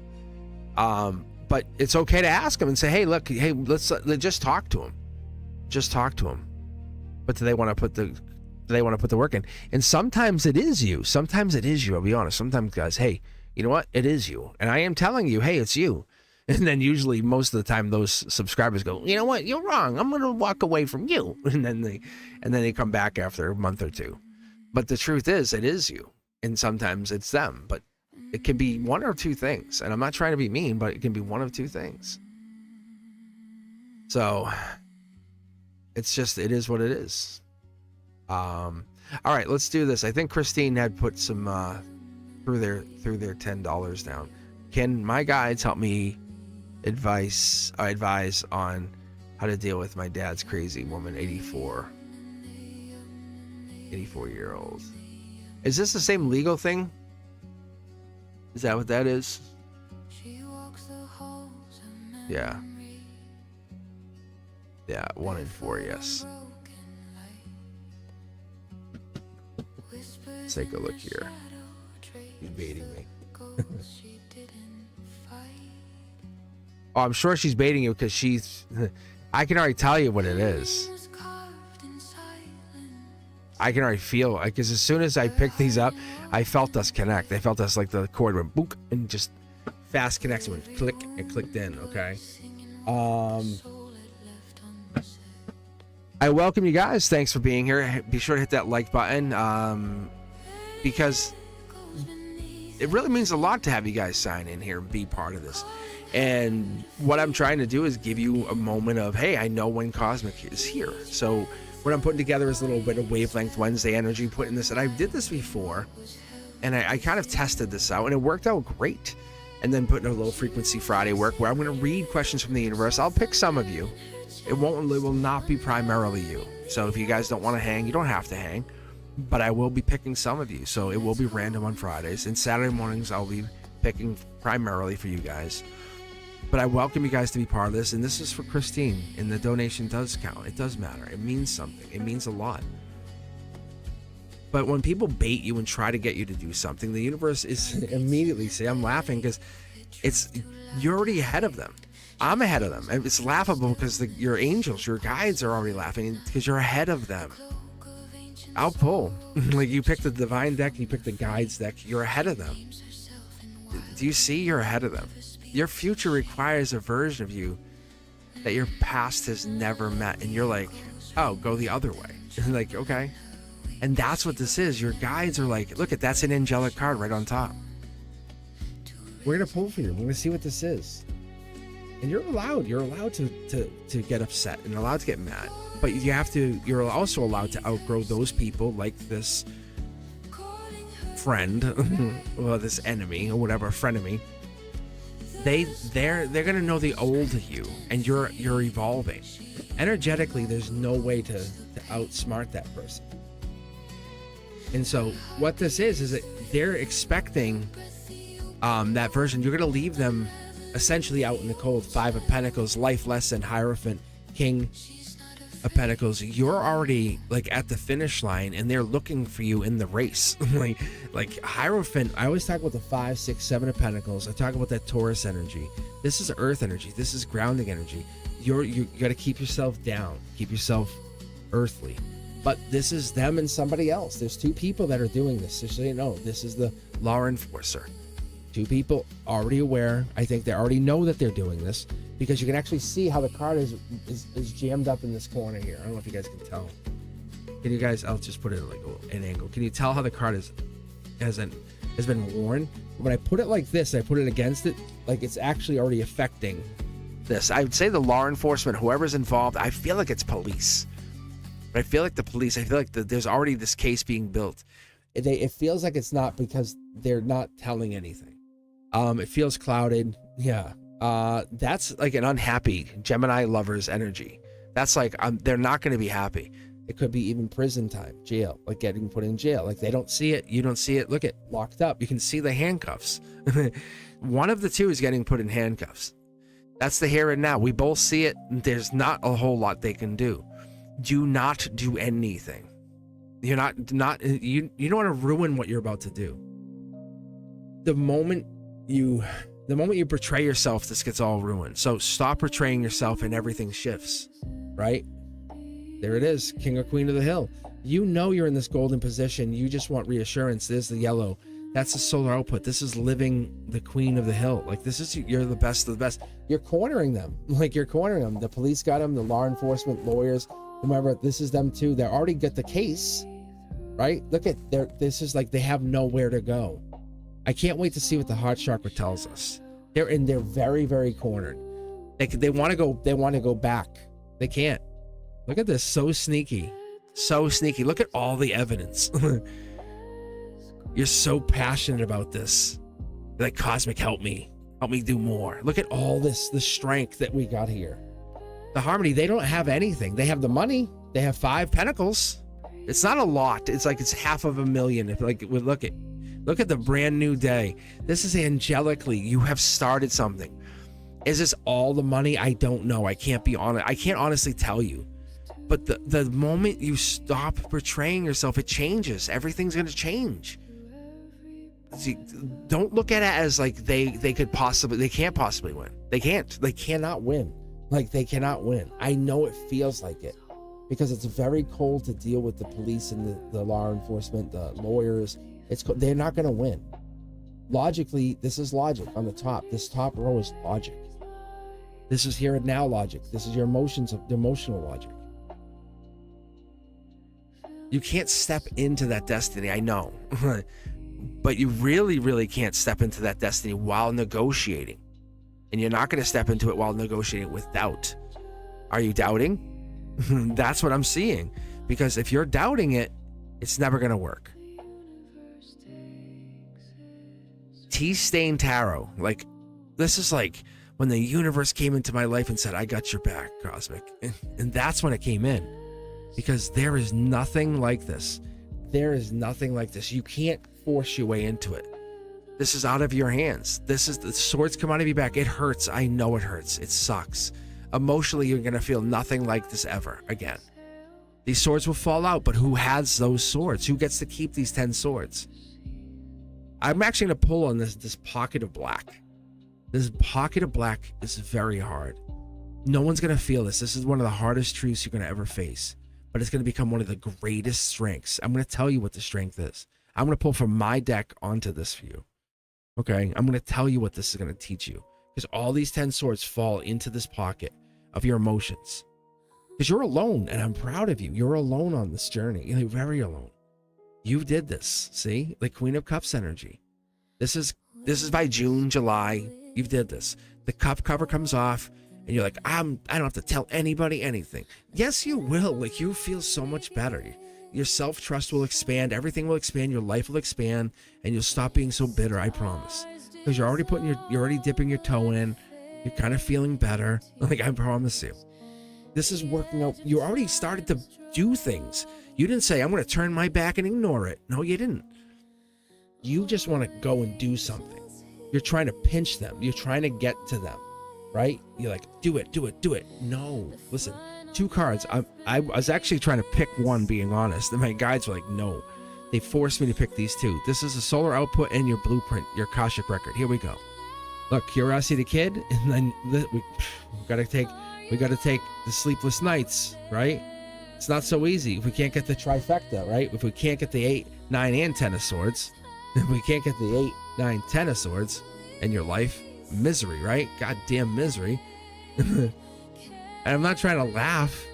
But it's okay to ask them and say, hey, look, hey, let's just talk to him. Just talk to him. But do they want to put the work in? And sometimes it is you. Sometimes it is you. I'll be honest. Sometimes guys, hey, you know what? It is you. And I am telling you, hey, it's you. And then usually most of the time those subscribers go, you know what? You're wrong. I'm going to walk away from you. And then they come back after a month or two. But the truth is, it is you. And sometimes it's them. But it can be one or two things. And I'm not trying to be mean, but it can be one of two things. So it's just, it is what it is. All right, let's do this. I think Christine had put some through their $10 down. Can my guides help me advise on how to deal with my dad's crazy woman, 84-year-old? Is this the same legal thing? Is that what that is? Yeah. Yeah, 1 in 4, yes. Let's take a look here. She's baiting me. Oh, I'm sure she's baiting you because I can already tell you what it is. I can already feel, because as soon as I picked these up, I felt us connect. I felt us like the cord went boop and just fast connection went click and clicked in. Okay. I welcome you guys. Thanks for being here. Be sure to hit that like button, because it really means a lot to have you guys sign in here and be part of this. And what I'm trying to do is give you a moment of, hey, I know when Cosmic is here. So what I'm putting together is a little bit of Wavelength Wednesday energy, putting this, and I did this before, and I kind of tested this out, and it worked out great. And then putting a little Frequency Friday work where I'm going to read questions from the universe. I'll pick some of you, It will not be primarily you. So if you guys don't want to hang, you don't have to hang. But I will be picking some of you. So it will be random on Fridays. And Saturday mornings, I'll be picking primarily for you guys. But I welcome you guys to be part of this. And this is for Christine. And the donation does count. It does matter. It means something. It means a lot. But when people bait you and try to get you to do something, the universe is immediately, see, I'm laughing because you're already ahead of them. I'm ahead of them. And it's laughable because your angels, your guides are already laughing because you're ahead of them. I'll pull. Like you pick the divine deck, you pick the guides deck, you're ahead of them. Do you see? You're ahead of them. Your future requires a version of you that your past has never met. And you're like, oh, go the other way. Like, okay. And that's what this is. Your guides are like, look, that's an angelic card right on top. We're going to pull for you. We're going to see what this is. And you're allowed to get upset and allowed to get mad. But you're also allowed to outgrow those people like this friend, well, this enemy or whatever, frenemy. They're gonna know the old you, and you're evolving. Energetically, there's no way to outsmart that person. And so what this is that they're expecting that version. You're gonna leave them essentially out in the cold. 5 of Pentacles, life lesson, Hierophant, King of Pentacles. You're already like at the finish line and they're looking for you in the race. like Hierophant, I always talk about the 5, 6, 7 of Pentacles. I talk about that Taurus energy. This is earth energy. This is grounding energy. You got to keep yourself down, keep yourself earthly. But this is them and somebody else. There's 2 people that are doing this. Just so you know, this is the law enforcer. 2 people already aware. I think they already know that they're doing this because you can actually see how the card is jammed up in this corner here. I don't know if you guys can tell. Can you guys? I'll just put it like an angle. Can you tell how the card has been worn? When I put it like this, I put it against it, like it's actually already affecting this. I would say the law enforcement, whoever's involved. I feel like it's police. But I feel like the police. I feel like there's already this case being built. It feels like it's not because they're not telling anything. It feels clouded. Yeah. That's like an unhappy Gemini lover's energy. That's like they're not going to be happy. It could be even prison time, jail, like getting put in jail. Like they don't see it, you don't see it. Look at locked up. You can see the handcuffs. One of the 2 is getting put in handcuffs. That's the here and now. We both see it. There's not a whole lot they can do. Do not do anything. You're not you don't want to ruin what you're about to do. The moment you portray yourself, this gets all ruined. So stop portraying yourself and everything shifts, right? There it is, King or Queen of the Hill. You know you're in this golden position. You just want reassurance. There's the yellow. That's the solar output. This is living the Queen of the Hill. Like this is, you're the best of the best. You're cornering them. Like you're cornering them. The police got them, the law enforcement, lawyers, whomever. This is them too. They already got the case, right? Look at this is like they have nowhere to go. I can't wait to see what the heart chakra tells us. They're very, very cornered. They want to go back. They can't. Look at this, so sneaky. Look at all the evidence. You're so passionate about this. You're like, Cosmic, help me do more. Look at all this, the strength that we got here. The harmony, they don't have anything. They have the money. They have 5 pentacles. It's not a lot. It's like it's $500,000. If like we look at the brand new day. This is angelically. You have started something. Is this all the money? I don't know. I can't be honest. I can't honestly tell you. But the moment you stop portraying yourself, it changes. Everything's going to change. See, don't look at it as like they can't possibly win. They cannot win. Like they cannot win. I know it feels like it because it's very cold to deal with the police and the law enforcement, the lawyers. They're not going to win. Logically, this is logic on the top. This top row is logic. This is here and now logic. This is your emotional logic. You can't step into that destiny, I know. But you really, really can't step into that destiny while negotiating. And you're not going to step into it while negotiating with doubt. Are you doubting? That's what I'm seeing. Because if you're doubting it, it's never going to work. Tea Stain Tarot. Like, this is like when the universe came into my life and said, I got your back, Cosmic. And that's when it came in, because there is nothing like this. There is nothing like this. You can't force your way into it. This is out of your hands. This is the swords come out of your back. It hurts. I know it hurts. It sucks. Emotionally, you're going to feel nothing like this ever again. These swords will fall out, but who has those swords? Who gets to keep these 10 swords? I'm actually going to pull on this pocket of black. This pocket of black is very hard. No one's going to feel this. This is one of the hardest truths you're going to ever face, but it's going to become one of the greatest strengths. I'm going to tell you what the strength is. I'm going to pull from my deck onto this for you. Okay, I'm going to tell you what this is going to teach you, because all these 10 swords fall into this pocket of your emotions, because you're alone, and I'm proud of you. You're alone on this journey. You're very alone. You did this. See, the Queen of Cups energy. This is by June, July. You did this. The cup cover comes off, and you're like, I don't have to tell anybody anything. Yes, you will. Like, you feel so much better. Your self-trust will expand. Everything will expand. Your life will expand, and you'll stop being so bitter. I promise. Because you're already dipping your toe in. You're kind of feeling better. Like, I promise you, this is working out. You already started to do things. You didn't say, I'm going to turn my back and ignore it. No, you didn't. You just want to go and do something. You're trying to pinch them. You're trying to get to them, right? You're like, do it, do it, do it. No, listen. 2 cards. I was actually trying to pick one, being honest, and my guides were like, no. They forced me to pick these 2. This is a solar output and your blueprint, your Akashic record. Here we go. Look, Curiosity Kid, and then we gotta take the sleepless nights, right? It's not so easy if we can't get the trifecta, right? If we can't get the 8, 9, and 10 of swords, if we can't get the 8, 9, 10 of swords in your life, misery, right? Goddamn misery. And I'm not trying to laugh.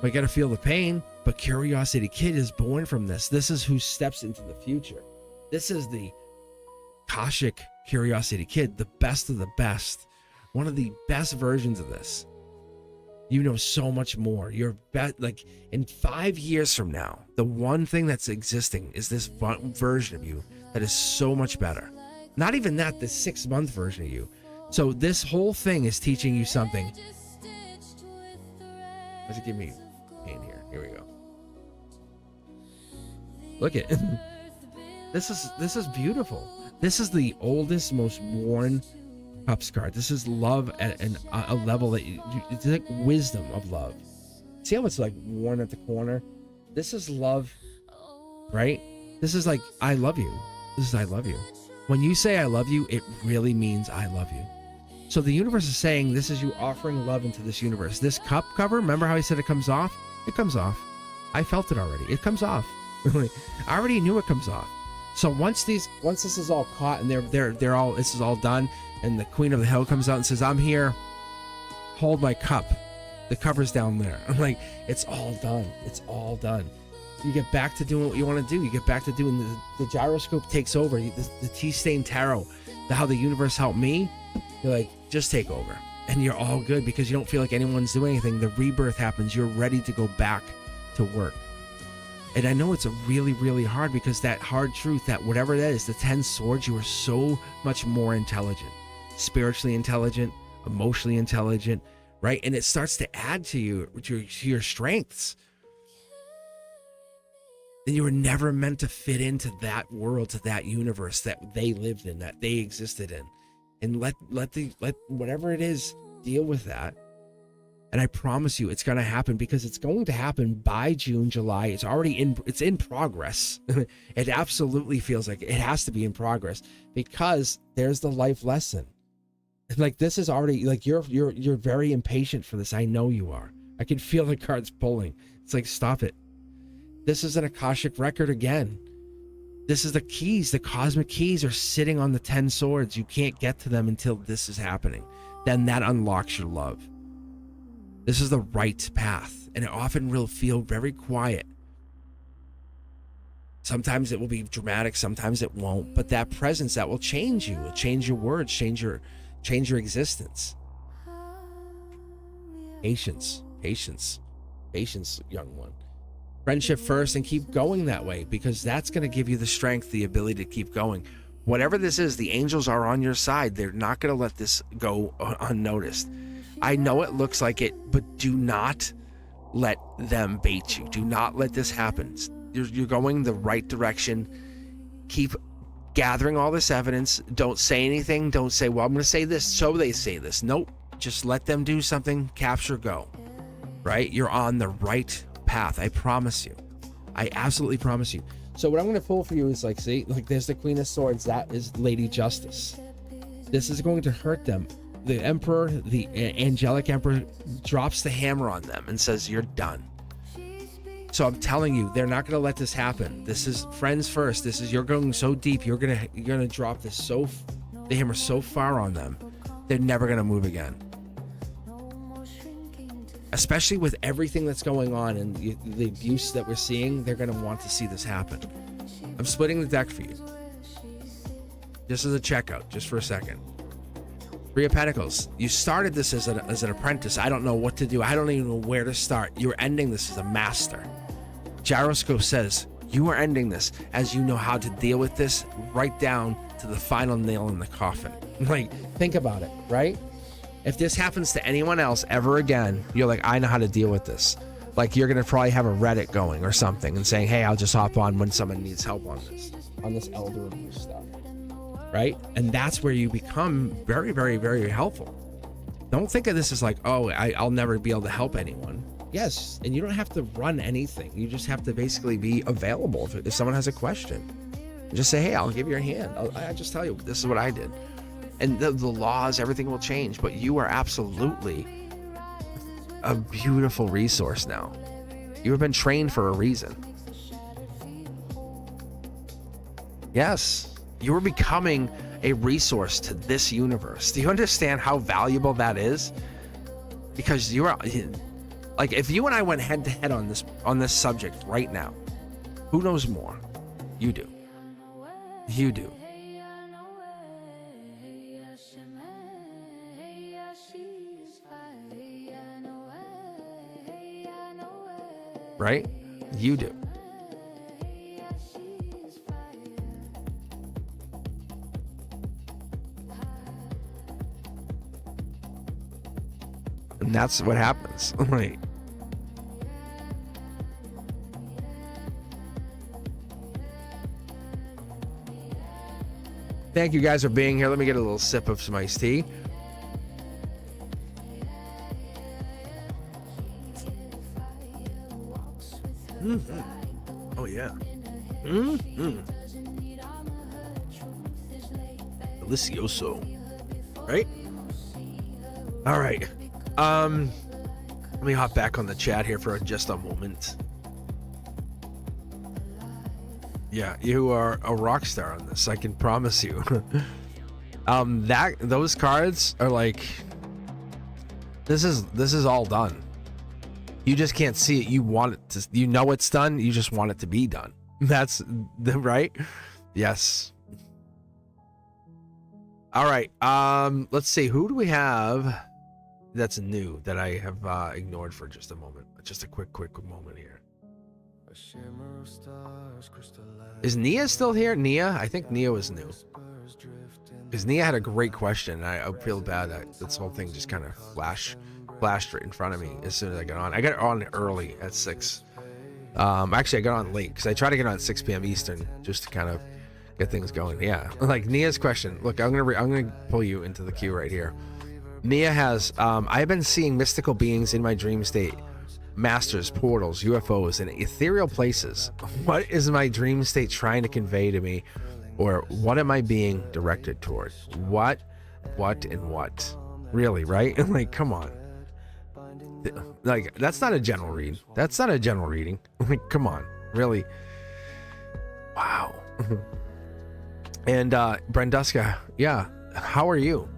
I gotta feel the pain. But Curiosity Kid is born from this. This is who steps into the future. This is the Akashic Curiosity Kid, the best of the best. One of the best versions of this. You know so much more. You're like, in 5 years from now, the one thing that's existing is this version of you that is so much better. Not even that, the 6-month version of you. So this whole thing is teaching you something. Does it give me pain here? Here we go. Look at this is beautiful. This is the oldest, most worn Cups card. This is love at a level that it's like wisdom of love. See how it's like worn at the corner? This is love, right? This is like, I love you. This is I love you. When you say I love you, it really means I love you. So the universe is saying this is you offering love into this universe. This cup cover, remember how I said it comes off? It comes off. I felt it already. It comes off. I already knew it comes off. So once this is all caught and they're all, this is all done, and the Queen of the Hill comes out and says, I'm here, hold my cup. The cover's down there. I'm like, it's all done. It's all done. You get back to doing what you want to do. You get back to doing the gyroscope takes over. The T-Stain Tarot, how the universe helped me. You're like, just take over. And you're all good because you don't feel like anyone's doing anything. The rebirth happens. You're ready to go back to work. And I know it's a really, really hard, because that hard truth, that whatever that is, the 10 swords, you are so much more intelligent, spiritually intelligent, emotionally intelligent, right? And it starts to add to your strengths. Then you were never meant to fit into that world, to that universe that they lived in, that they existed in. And let whatever it is deal with that. And I promise you it's going to happen, because it's going to happen by June, July. It's already it's in progress. It absolutely feels like it has to be in progress, because there's the life lesson. Like, this is already, like, you're very impatient for this. I know you are. I can feel the cards pulling. It's like, stop it. This is an Akashic record again. This is the keys. The cosmic keys are sitting on the 10 swords. You can't get to them until this is happening. Then that unlocks your love. This is the right path, and it often will feel very quiet. Sometimes it will be dramatic, sometimes it won't, but that presence, that will change you. It'll change your words, change your existence. Patience, young one. Friendship first, and keep going that way, because that's going to give you the strength, the ability to keep going. Whatever this is, the angels are on your side. They're not going to let this go unnoticed. I know it looks like it, but do not let them bait you. Do not let this happen. You're going the right direction. Keep gathering all this evidence. Don't say anything. Don't say, well, I'm going to say this, so they say this. Nope. Just let them do something. Capture, go. Right? You're on the right path. I promise you. I absolutely promise you. So what I'm going to pull for you is like, see, like there's the Queen of Swords. That is Lady Justice. This is going to hurt them. The Emperor, the angelic Emperor, drops the hammer on them and says, you're done. So I'm telling you, they're not going to let this happen. This is friends first. This is, you're going so deep. You're going to drop this the hammer so far on them. They're never going to move again. Especially with everything that's going on and the abuse that we're seeing, they're going to want to see this happen. I'm splitting the deck for you. This is a checkout, just for a second. Three of Pentacles. You started this as an apprentice. I don't know what to do. I don't even know where to start. You're ending this as a master. Gyroscope says you are ending this as you know how to deal with this right down to the final nail in the coffin. Like, think about it, right? If this happens to anyone else ever again, you're like, I know how to deal with this. Like, you're going to probably have a Reddit going or something and saying, hey, I'll just hop on when someone needs help on this elder abuse stuff. Right? And that's where you become very, very, very helpful. Don't think of this as like, oh, I'll never be able to help anyone. Yes. And you don't have to run anything. You just have to basically be available. If someone has a question, just say, hey, I'll give you a hand. I'll just tell you, this is what I did. And the laws, everything will change, but you are absolutely a beautiful resource now. You have been trained for a reason. Yes, you are becoming a resource to this universe. Do you understand how valuable that is? Because you are, like, if you and I went head to head on this subject right now, who knows more? You do. You do. Right? You do. And that's what happens. Right. Thank you guys for being here. Let me get a little sip of some iced tea. Mm-hmm. Oh yeah. Mm-hmm. Delicioso. Right? All right. Let me hop back on the chat here for just a moment. Yeah, you are a rock star on this, I can promise you. Those cards are like, this is all done. You just can't see it. You want it to, you know it's done, you just want it to be done. That's the right? Yes. All right. Let's see, who do we have that's new that I have ignored for just a moment? Just a quick moment here. Is Nia still here? Nia? I think Nia was new. Because Nia had a great question. I feel bad that this whole thing just kind of flashed right in front of me as soon as I got on. I got on early at 6. Actually, I got on late because I try to get on at 6 p.m. Eastern just to kind of get things going. Yeah, like Nia's question. Look, I'm gonna pull you into the queue right here. Nia has, I've been seeing mystical beings in my dream state, masters, portals, UFOs, and ethereal places. What is my dream state trying to convey to me, or what am I being directed toward? What, and what? Really, right? Like, come on. Like, that's not a general read. That's not a general reading. Like, come on, really? Wow. And Brenduska, yeah, how are you?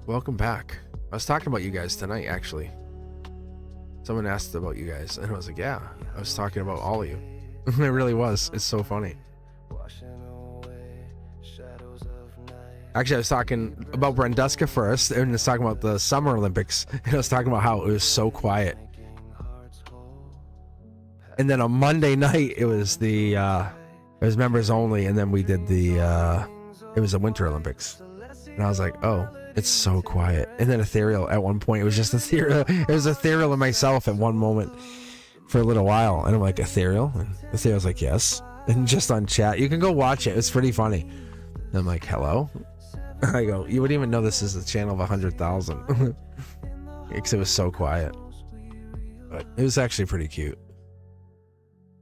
Welcome back. I was talking about you guys tonight, actually. Someone asked about you guys, and I was like, yeah, I was talking about all of you. It really was. It's so funny. Actually, I was talking about Brenduska first, and I was talking about the Summer Olympics, and I was talking about how it was so quiet. And then on Monday night, it was the It was members only, and then we did the it was the Winter Olympics, and I was like, oh, it's so quiet. And then ethereal at one point, it was just ethereal. It was ethereal in myself at one moment for a little while, and I'm like, ethereal? And ethereal's like, yes. And just on chat, you can go watch it. It's pretty funny. And I'm like, hello. I go, you wouldn't even know this is a channel of 100,000 because it was so quiet. But it was actually pretty cute.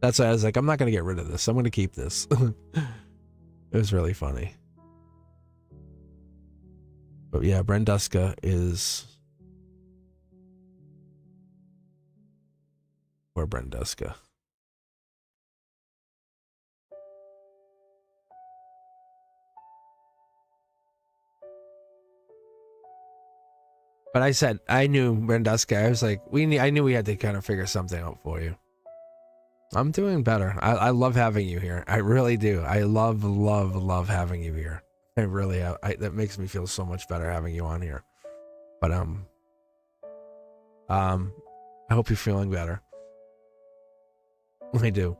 That's why I was like, I'm not gonna get rid of this. I'm gonna keep this. It was really funny. But yeah, Brenduska is... Or Brenduska. But I said, I knew Brenduska. I was like, I knew we had to kind of figure something out for you. I'm doing better. I love having you here. I really do. I love having you here. I really have. That makes me feel so much better having you on here. But I hope you're feeling better. I do.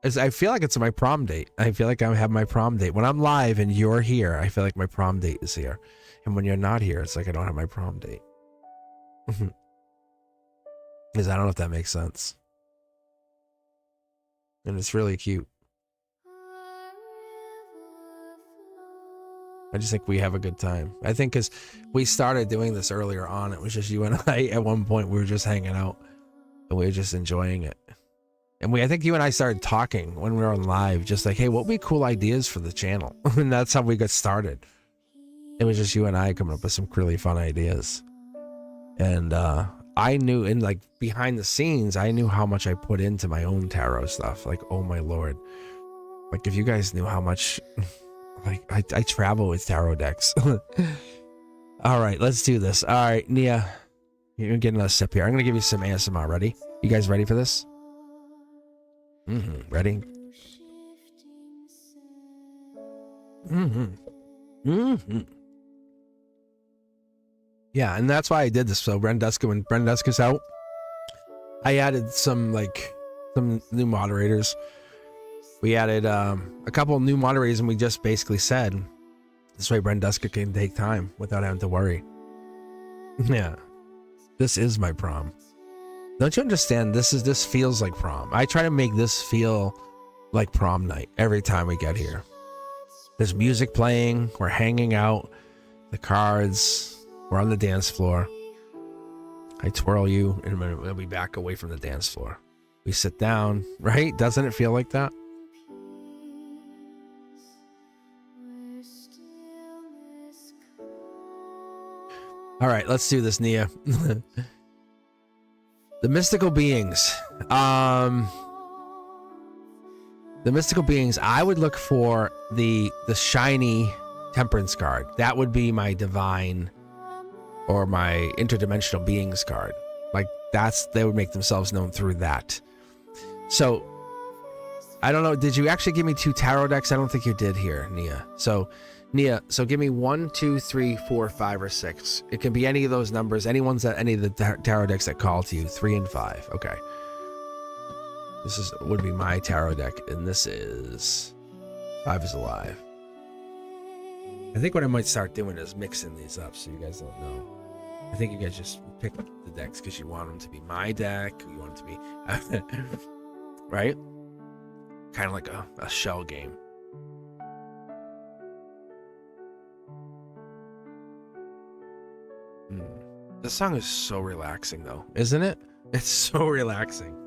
I feel like it's my prom date. I feel like I have my prom date. When I'm live and you're here, I feel like my prom date is here. And when you're not here, it's like I don't have my prom date. Because I don't know if that makes sense. And it's really cute. I just think we have a good time. I think because we started doing this earlier on. It was just you and I. At one point, we were just hanging out. And we were just enjoying it. And I think you and I started talking when we were on live. Just like, hey, what would be cool ideas for the channel? And that's how we got started. It was just you and I coming up with some really fun ideas. And I knew, in like behind the scenes, I knew how much I put into my own tarot stuff. Like, oh my Lord. Like, if you guys knew how much, like, I travel with tarot decks. All right, let's do this. All right, Nia, you're getting a sip here. I'm going to give you some ASMR. Ready? You guys ready for this? Ready? Yeah, and that's why I did this. So Brenduska, when Brenduska's out, I added some new moderators. We added a couple new moderators, and we just basically said this way Brenduska can take time without having to worry. Yeah, this is my prom. Don't you understand? This feels like prom. I try to make this feel like prom night every time we get here. There's music playing. We're hanging out. The cards. We're on the dance floor. I twirl you, and we'll be back away from the dance floor. We sit down, right? Doesn't it feel like that? All right, let's do this, Nia. The mystical beings. The mystical beings, I would look for the shiny temperance card. That would be my divine or my interdimensional beings card. Like they would make themselves known through that. So I don't know, did you actually give me 2 tarot decks? I don't think you did here, Nia. So Nia, give me 1, 2, 3, 4, 5, or 6. It can be any of those numbers, any of the tarot decks that call to you. 3 and 5. Okay. This would be my tarot deck, and this is 5 is alive. I think what I might start doing is mixing these up so you guys don't know. I think you guys just pick up the decks because you want them to be my deck, you want them to be right? Kind of like a shell game. This song is so relaxing though, isn't it? It's so relaxing.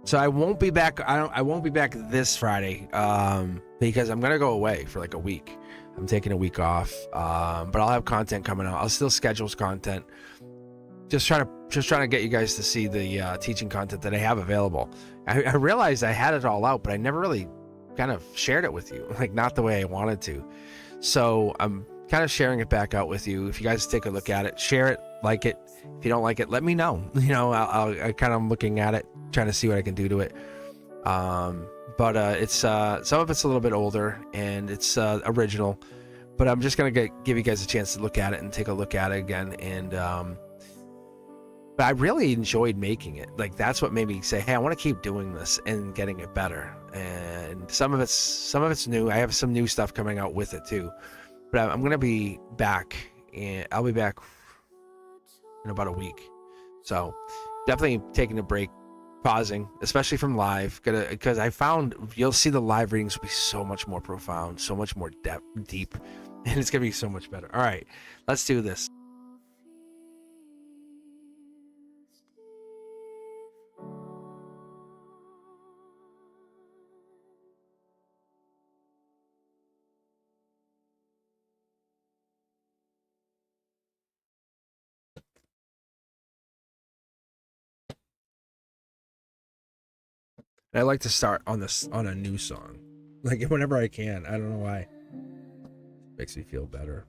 So I won't be back. I won't be back this Friday because I'm gonna go away for like a week. I'm taking a week off, but I'll have content coming out. I'll still schedule content. Just trying to get you guys to see the teaching content that I have available. I realized I had it all out, but I never really kind of shared it with you, like not the way I wanted to. So I'm kind of sharing it back out with you. If you guys take a look at it, share it, like it. If you don't like it, let me know. You know, I kind of looking at it, trying to see what I can do to it. But it's some of it's a little bit older and it's original, But I'm just gonna give you guys a chance to look at it and take a look at it again. And but I really enjoyed making it. Like that's what made me say, hey, I want to keep doing this and getting it better. And some of it's new. I have some new stuff coming out with it too. But I'm gonna be back, and I'll be back in about a week. So definitely taking a break, pausing, especially from live, because I found you'll see the live readings will be so much more profound, so much more deep, and it's gonna be so much better. All right, let's do this. I like to start on a new song, like whenever I can. I don't know why. Makes me feel better.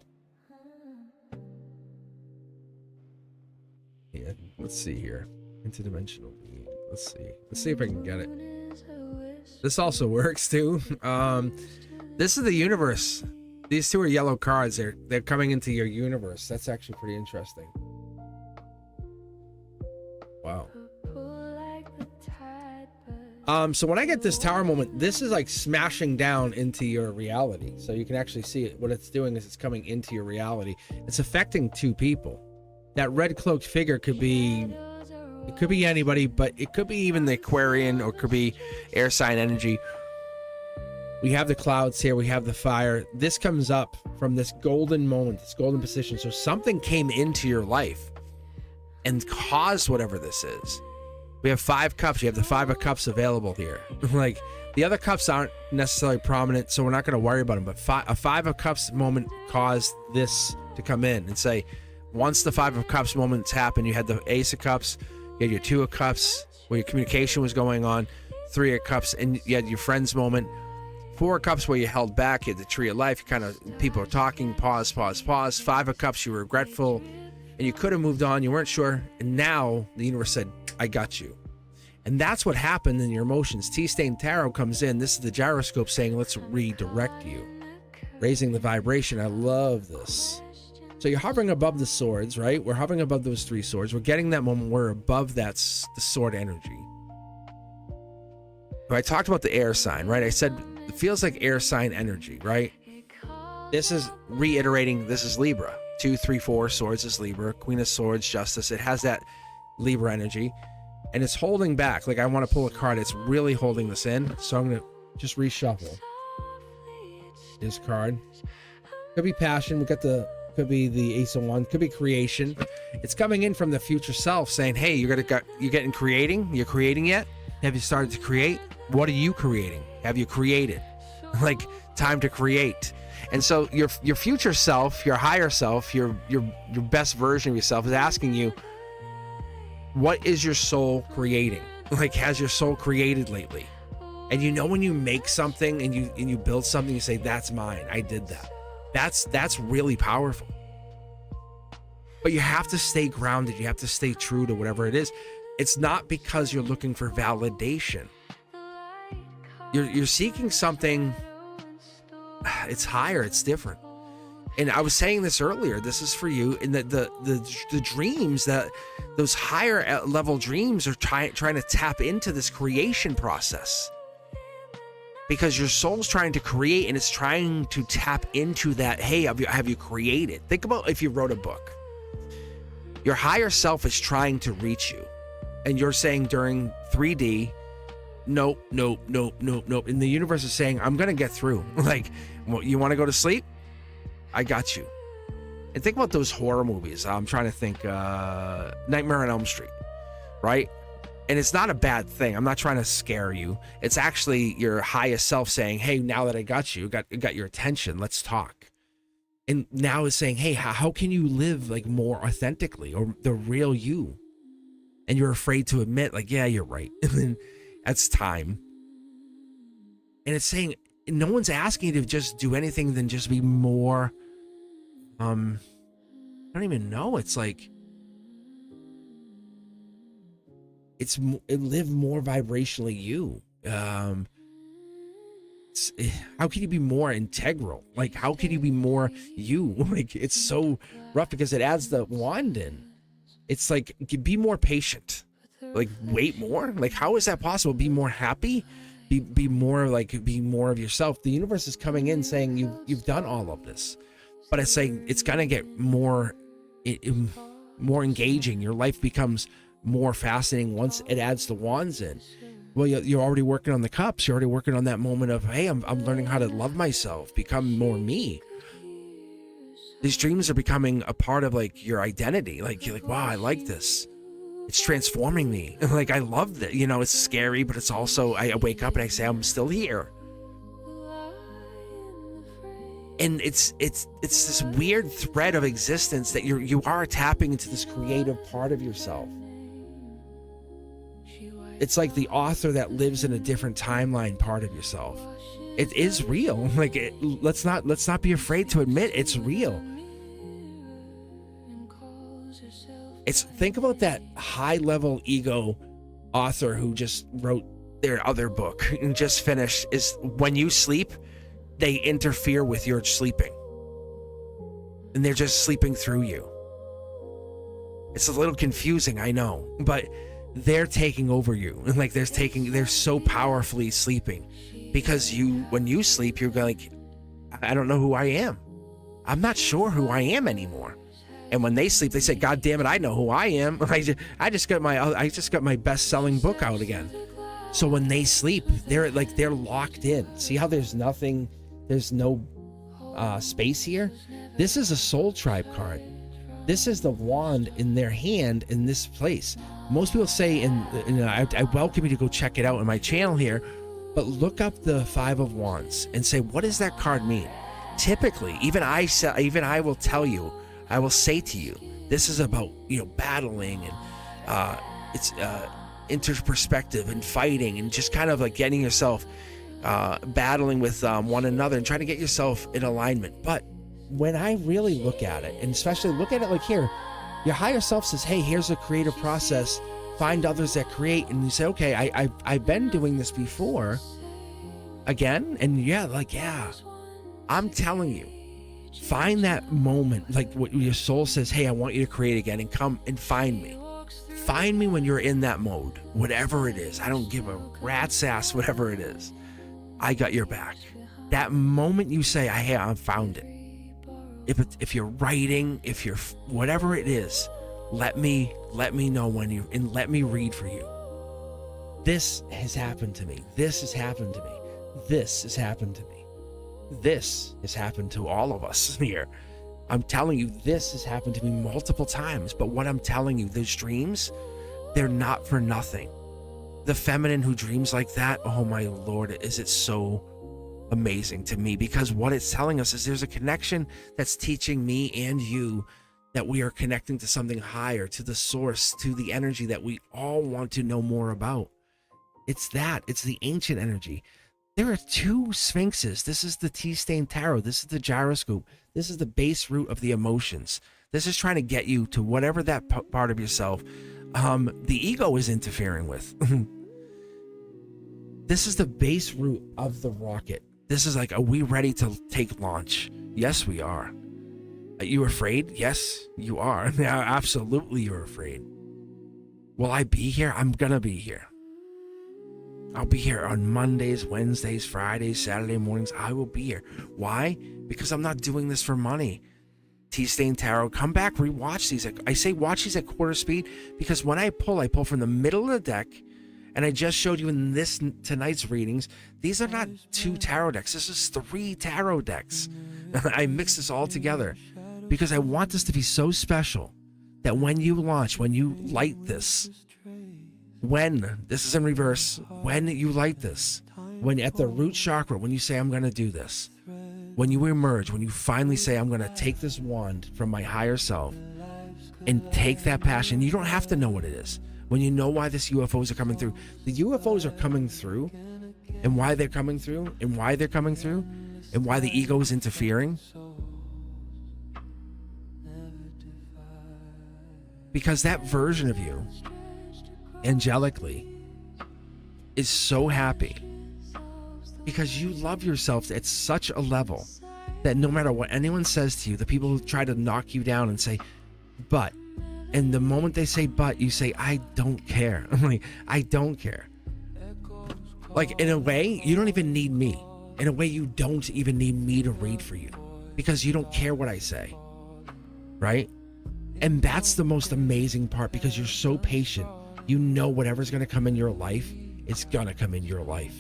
Yeah, let's see here. Interdimensional being. Let's see if I can get it. This also works too. This is the universe. These two are yellow cards. They're coming into your universe. That's actually pretty interesting. Wow. So when I get this tower moment, this is like smashing down into your reality. So you can actually see it. What it's doing is it's coming into your reality. It's affecting two people. That red cloaked figure could be anybody, but it could be even the Aquarian, or it could be air sign energy. We have the clouds here. We have the fire. This comes up from this golden moment, this golden position. So something came into your life and caused whatever this is. We have 5 cups. You have the 5 of cups available here. Like the other cups aren't necessarily prominent, so we're not going to worry about them. But a 5 of cups moment caused this to come in and say, once the 5 of cups moments happened, you had the ace of cups, you had your 2 of cups where your communication was going on, 3 of cups, and you had your friends moment, 4 of cups where you held back, you had the tree of life, you kind of, people are talking, pause. 5 of cups, you were regretful, and you could have moved on, you weren't sure, and now the universe said, I got you. And that's what happened in your emotions. T-Stain Tarot comes in. This is the gyroscope saying, let's redirect you. Raising the vibration. I love this. So you're hovering above the swords, right? We're hovering above those 3 swords. We're getting that moment where above that's the sword energy. I talked about the air sign, right? I said it feels like air sign energy, right? This is reiterating, this is Libra. 2, 3, 4 swords is Libra. Queen of Swords, Justice. It has that Libra energy. And it's holding back. Like I want to pull a card. It's really holding this in. So I'm going to just reshuffle this card. Could be passion. We got could be the Ace of Wands. Could be creation. It's coming in from the future self saying, hey, you're getting creating. You're creating yet? Have you started to create? What are you creating? Have you created? Like time to create. And so your future self, your higher self, your best version of yourself is asking you, what is your soul creating? Like, has your soul created lately? And you know when you make something and you build something, you say, that's mine. I did that. That's really powerful. But you have to stay grounded. You have to stay true to whatever it is. It's not because you're looking for validation. You're seeking something. It's higher. It's different. And I was saying this earlier, this is for you, in that the dreams, that those higher level dreams are trying to tap into this creation process. Because your soul's trying to create, and it's trying to tap into that, hey, have you created? Think about if you wrote a book. Your higher self is trying to reach you. And you're saying during 3D, nope. And the universe is saying, I'm going to get through. Like, you want to go to sleep? I got you. And think about those horror movies. I'm trying to think, Nightmare on Elm Street, right? And it's not a bad thing. I'm not trying to scare you. It's actually your highest self saying, hey, now that I got you, got your attention, let's talk. And now it's saying, hey, how can you live like more authentically, or the real you? And you're afraid to admit, like, yeah, you're right. And then that's time. And it's saying, no one's asking you to just do anything than just be more, I don't even know. It's like, it live more vibrationally you. how can you be more integral? Like, how can you be more you? Like, it's so rough because it adds the wand in. It's like, be more patient. Like, wait more. Like, how is that possible? Be more happy. Be more like, be more of yourself. The universe is coming in saying you've done all of this, but it's saying it's gonna get more engaging. Your life becomes more fascinating once it adds the wands in. Well, you're already working on the cups. You're already working on that moment of, hey, I'm learning how to love myself, become more me. These dreams are becoming a part of like your identity. Like, you're like, wow, I like this. It's transforming me. Like, I love that. You know, it's scary, but it's also, I wake up and I say, I'm still here. And it's this weird thread of existence that you are tapping into this creative part of yourself. It's like the author that lives in a different timeline part of yourself. It is real. Like, let's not be afraid to admit it's real. Think about that high level ego author who just wrote their other book and just finished. Is when you sleep, they interfere with your sleeping, and they're just sleeping through you. It's a little confusing, I know, but they're taking over you. And like, they're so powerfully sleeping, because when you sleep, you're like, I don't know who I am. I'm not sure who I am anymore. And when they sleep, they say, God damn it, I know who I am. I just got my best-selling book out again. So when they sleep, they're locked in. See how there's no space here? This is a soul tribe card. This is the wand in their hand in this place. Most people say, I welcome you to go check it out in my channel here, but look up the Five of Wands and say, what does that card mean? Typically, even I will tell you, I will say to you, this is about, battling, and it's interperspective and fighting, and just kind of like getting yourself battling with one another and trying to get yourself in alignment. But when I really look at it, and especially look at it like here, your higher self says, hey, here's a creative process, find others that create. And you say, okay, I've been doing this before again. And yeah, I'm telling you, find that moment, like what your soul says, hey, I want you to create again, and come and find me. Find me when you're in that mode, whatever it is. I don't give a rat's ass, whatever it is. I got your back. That moment you say, hey, I found it. If you're writing, if you're whatever it is, let me know when and let me read for you. This has happened to me. This has happened to me. This has happened to me. This has happened to all of us here. I'm telling you, this has happened to me multiple times. But what I'm telling you, those dreams, they're not for nothing. The feminine who dreams like that, oh my Lord, is it so amazing to me, because what it's telling us is there's a connection that's teaching me and you that we are connecting to something higher, to the source, to the energy that we all want to know more about. It's the ancient energy. There are two sphinxes. This is the tea-stained tarot. This is the gyroscope. This is the base root of the emotions. This is trying to get you to whatever that part of yourself the ego is interfering with. This is the base root of the rocket. This is like, are we ready to take launch? Yes, we are. Are you afraid? Yes, you are. Yeah, absolutely, you're afraid. Will I be here? I'm gonna be here. I'll be here on Mondays, Wednesdays, Fridays, Saturday mornings. I will be here. Why? Because I'm not doing this for money. Tea-Stained Tarot, come back, rewatch these. I say watch these at quarter speed, because when I pull from the middle of the deck. And I just showed you in tonight's readings, these are not 2 tarot decks. This is 3 tarot decks. I mix this all together because I want this to be so special that when you launch, when you light this, this is in reverse, when you light this, when at the root chakra, when you say, I'm going to do this, when you emerge, when you finally say, I'm going to take this wand from my higher self and take that passion, you don't have to know what it is. When you know why this UFOs are coming through, the UFOs are coming through, and why they're coming through, and why they're coming through, and why the ego is interfering. Because that version of you, angelically, is so happy because you love yourself at such a level that no matter what anyone says to you, the people who try to knock you down and say, but, and the moment they say but, you say, I don't care. I'm like, I don't care. Like, in a way, you don't even need me. In a way, you don't even need me to read for you because you don't care what I say, right? And that's the most amazing part, because you're so patient. You know whatever's going to come in your life, it's going to come in your life.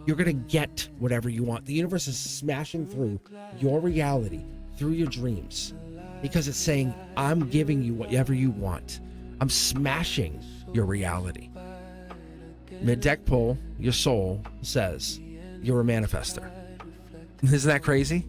You're going to get whatever you want. The universe is smashing through your reality, through your dreams, because it's saying, I'm giving you whatever you want. I'm smashing your reality. Mid-deck pull, your soul says you're a manifester. Isn't that crazy?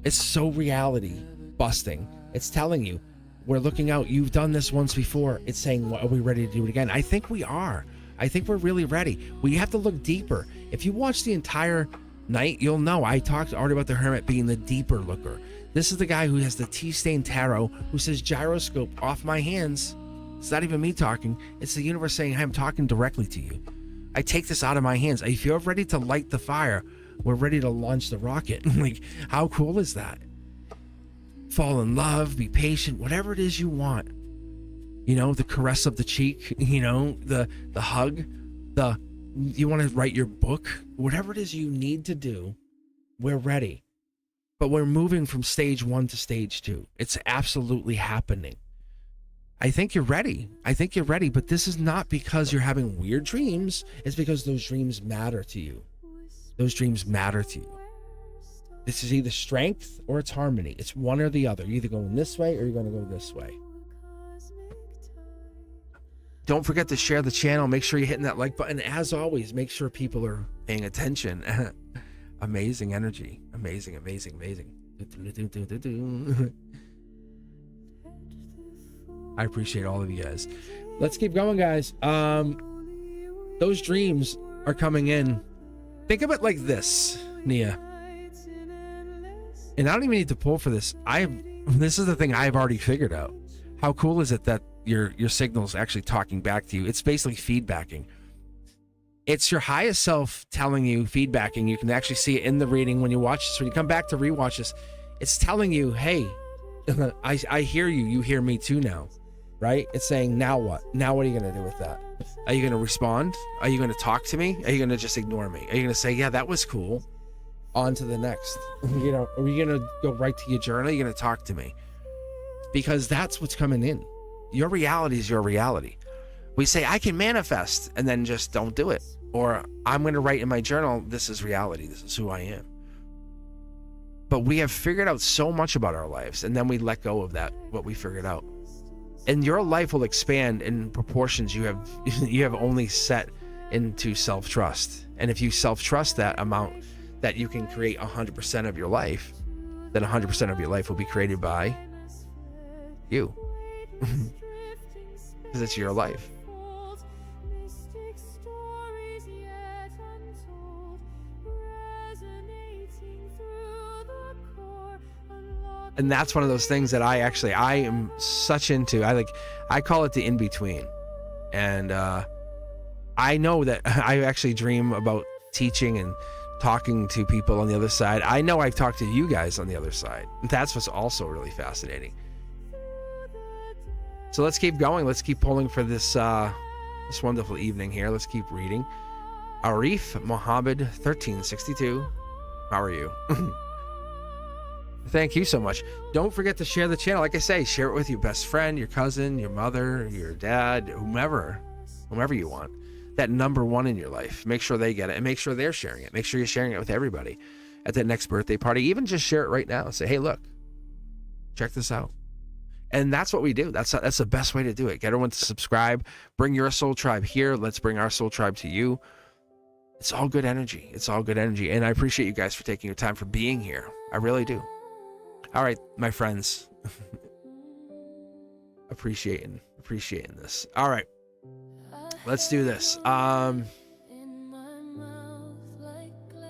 It's so reality busting. It's telling you, we're looking out. You've done this once before. It's saying, well, are we ready to do it again? I think we are. I think we're really ready. We have to look deeper. If you watch the entire night, you'll know I talked already about the Hermit being the deeper looker. This is the guy who has the tea-stained tarot, who says gyroscope off my hands. It's not even me talking. It's the universe saying, I'm talking directly to you. I take this out of my hands. If you're ready to light the fire, we're ready to launch the rocket. Like, how cool is that? Fall in love, be patient, whatever it is you want. You know, the caress of the cheek, you know, the hug, you want to write your book, whatever it is you need to do, we're ready. But we're moving from stage 1 to stage 2. It's absolutely happening. I think you're ready. I think you're ready, but this is not because you're having weird dreams. It's because those dreams matter to you. Those dreams matter to you. This is either strength or it's harmony. It's one or the other. You're either going this way or you're going to go this way. Don't forget to share the channel. Make sure you're hitting that like button. As always, make sure people are paying attention. Amazing energy. Amazing, amazing, amazing. I appreciate all of you guys. Let's keep going, guys. Those dreams are coming in. Think of it like this, Nia. And I don't even need to pull for this. This is the thing I've already figured out. How cool is it that your signal's actually talking back to you? It's basically feedbacking. It's your highest self telling you, feedbacking. You can actually see it in the reading when you watch this. When you come back to rewatch this, it's telling you, hey, I hear you. You hear me too now, right? It's saying, now what? Now what are you going to do with that? Are you going to respond? Are you going to talk to me? Are you going to just ignore me? Are you going to say, yeah, that was cool? On to the next. You know, are you going to go right to your journal? Are you going to talk to me? Because that's what's coming in. Your reality is your reality. We say, I can manifest, and then just don't do it. Or I'm going to write in my journal, this is reality. This is who I am. But we have figured out so much about our lives, and then we let go of that, what we figured out. And your life will expand in proportions you have only set into self-trust. And if you self-trust that amount that you can create 100% of your life, then 100% of your life will be created by you. Because it's your life. And that's one of those things that I am such into. I call it the in-between. And I know that I actually dream about teaching and talking to people on the other side. I know I've talked to you guys on the other side. That's what's also really fascinating. So let's keep going. Let's keep pulling for this wonderful evening here. Let's keep reading. Arif Mohammed 1362. How are you? Thank you so much. Don't forget to share the channel. Like I say, share it with your best friend, your cousin, your mother, your dad, whomever you want. That number one in your life. Make sure they get it and make sure they're sharing it. Make sure you're sharing it with everybody at that next birthday party. Even just share it right now. Say, hey, look, check this out. And that's what we do. That's the best way to do it. Get everyone to subscribe. Bring your soul tribe here. Let's bring our soul tribe to you. It's all good energy. It's all good energy. And I appreciate you guys for taking your time, for being here. I really do. All right, my friends. Appreciating this. All right. Let's do this. In my mouth like glass,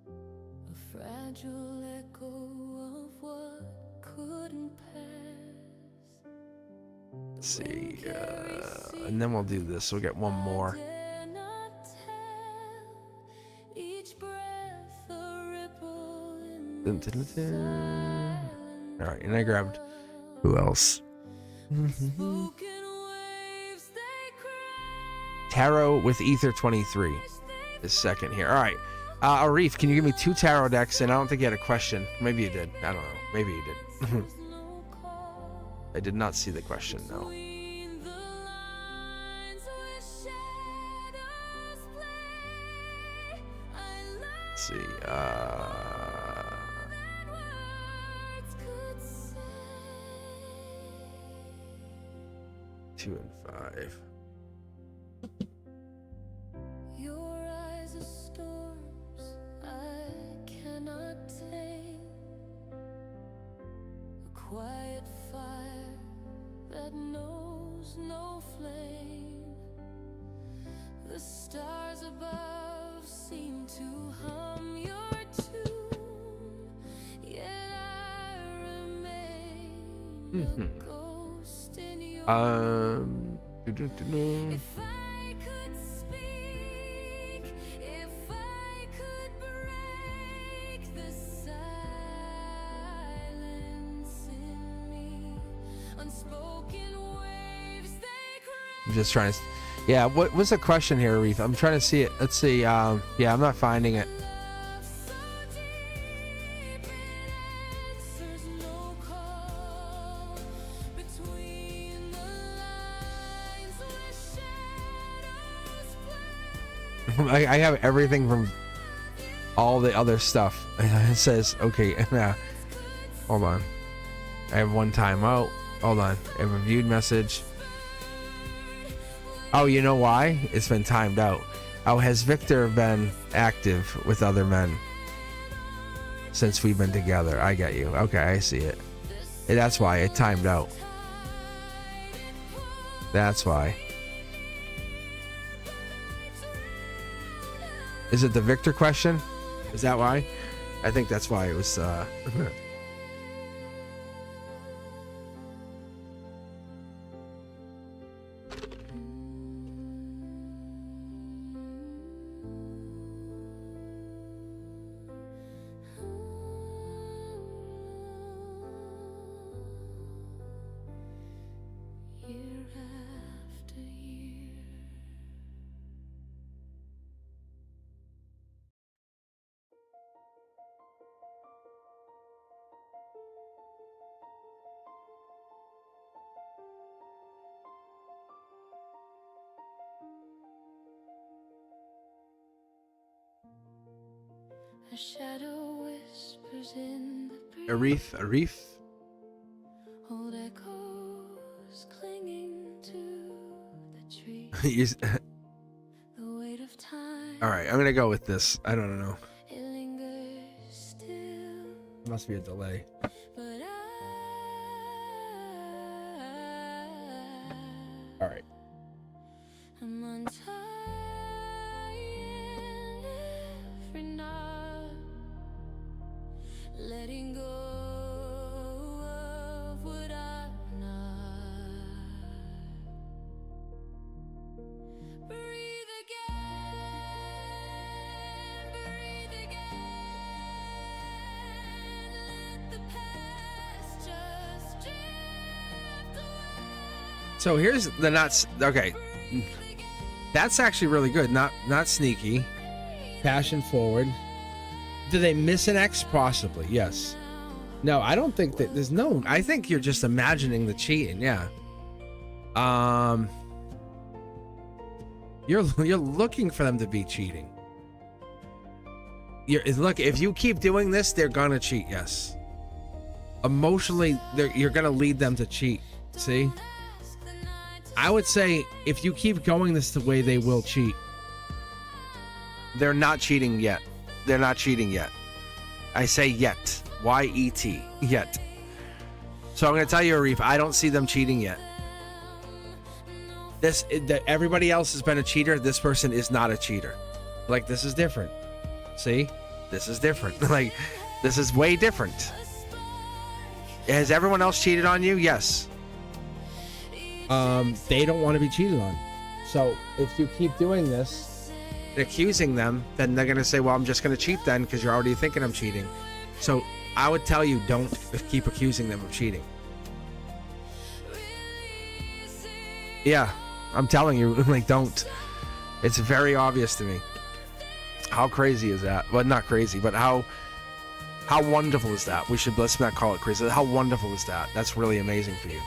a fragile echo of what couldn't pass. Let's see. And then we'll do this. We'll get one more. each breath a ripple in Dun, the dun, dun, dun. silent All right, and I grabbed who else? spoken waves they crash. Tarot with Ether 23 is second here. All right, Arif, can you give me 2 tarot decks? And I don't think you had a question. Maybe you did. I don't know. Maybe you did. No call I did not see the question though. between the lines where shadows play. I love Let's see. words could say. 2 and 5. Your eyes are storms I cannot tame, a quiet fire that knows no flame. The stars above seem to hum your tune, yet I remain a ghost in your Doo-doo-doo-doo. if I could speak, if I could break the silence in me, unspoken waves they I'm just trying to. Yeah, what was the question here, Arif? I'm trying to see it. Let's see. Yeah, I'm not finding it. love so deep it answers no call between the lines where shadows play. I have everything from all the other stuff. It says, okay, yeah. Hold on. I have one timeout. Hold on. I have a viewed message. Oh, you know why? It's been timed out. Oh, has Victor been active with other men since we've been together? I get you. Okay, I see it. Yeah, that's why it timed out. That's why. Is it the Victor question? Is that why? I think that's why it was Year after year. A shadow whispers in the breeze. Arif. Old echoes clinging to the tree. He's- The weight of time. All right, I'm gonna go with this. I don't know. It lingers still, Must be a delay. but All right. I'm untying every knot, letting go of what I'm not. Breathe again, let the past just drift away. So here's the nuts. Okay, that's actually really good. Not sneaky. Passion forward. Do they miss an X? Possibly. Yes. No, I don't think that. There's no. I think you're just imagining the cheating. Yeah. You're looking for them to be cheating. Look, if you keep doing this, they're gonna cheat. Yes. Emotionally, you're gonna lead them to cheat. See. I would say if you keep going this the way, they will cheat. They're not cheating yet. They're not cheating yet. I say yet. Y-E-T. Yet. So I'm going to tell you, Arif, I don't see them cheating yet. Everybody else has been a cheater. This person is not a cheater. Like, this is different. See? This is different. Like, this is way different. Has everyone else cheated on you? Yes. They don't want to be cheated on. So if you keep doing this, accusing them, then they're gonna say, well, I'm just gonna cheat then because you're already thinking I'm cheating. So I would tell you, don't keep accusing them of cheating. Yeah, I'm telling you, like, don't. It's very obvious to me. How crazy is that? Well, not crazy, but how wonderful is that? Let's not call it crazy. How wonderful is that? That's really amazing for you.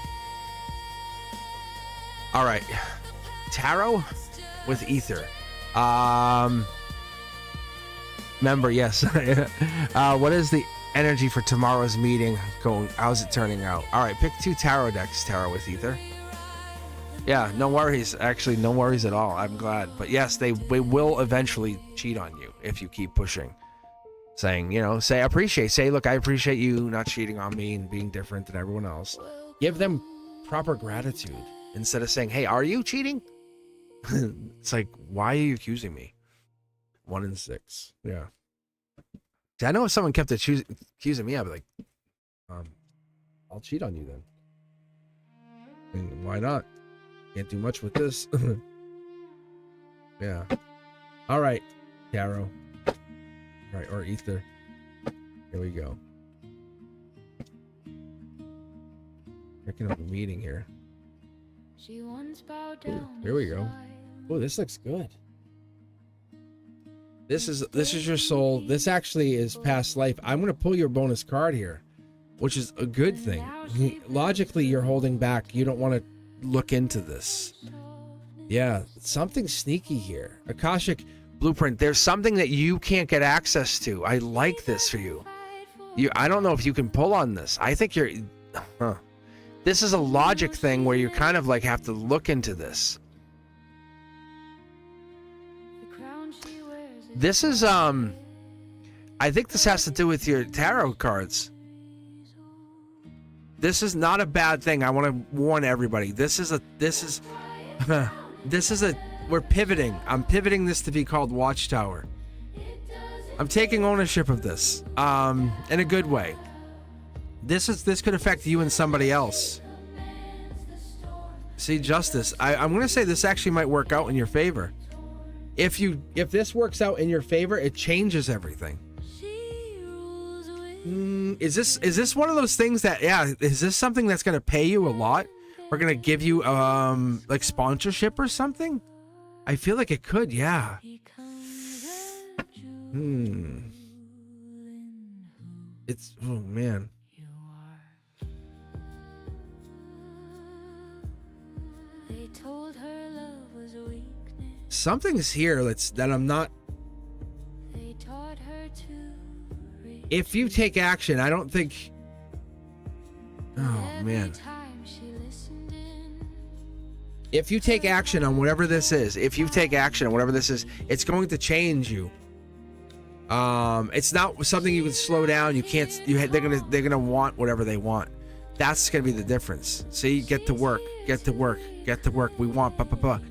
All right, tarot with ether. Remember, yes. What is the energy for tomorrow's meeting going? How's it turning out? All right, pick 2 tarot decks. Tarot with ether. Yeah, no worries. Actually, no worries at all. I'm glad. But yes, they will eventually cheat on you if you keep pushing. Saying, say appreciate. Say, look, I appreciate you not cheating on me and being different than everyone else. Give them proper gratitude instead of saying, hey, are you cheating? It's like, why are you accusing me? 1 in 6. Yeah. See, I know if someone kept accusing me, I'd be like, I'll cheat on you then. I mean, why not? Can't do much with this. Yeah. All right, tarot. All right, or ether. Here we go. Picking up a meeting here. Ooh, here we go. Oh, this looks good. This is your soul. This actually is past life. I'm gonna pull your bonus card here, which is a good thing. Logically, you're holding back. You don't want to look into this. Yeah, something sneaky here. Akashic blueprint. There's something that you can't get access to. I like this for you. I don't know if you can pull on this. I think you're. This is a logic thing where you kind of like have to look into this. This is I think this has to do with your tarot cards. This is not a bad thing. I want to warn everybody. We're pivoting. I'm pivoting this to be called Watchtower. I'm taking ownership of this, in a good way. This could affect you and somebody else. See, justice. I'm going to say this actually might work out in your favor. If this works out in your favor, it changes everything. Is this one of those things that, is this something that's going to pay you a lot? We're going to give you like sponsorship or something? I feel like it could, yeah. It's, oh man. Something's here that I'm not. If you take action, I don't think. Oh man. If you take action on whatever this is, it's going to change you. It's not something you can slow down. You can't. They're gonna want whatever they want. That's gonna be the difference. See, get to work. We want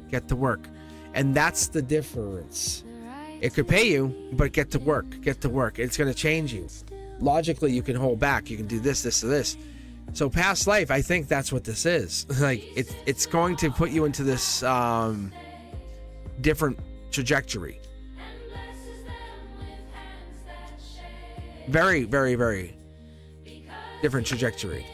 get to work, and that's the difference. It could pay you, but get to work. It's gonna change you. Logically, you can hold back. You can do this, or this. So past life, I think that's what this is. Like it's going to put you into this different trajectory. Very, very, very different trajectory.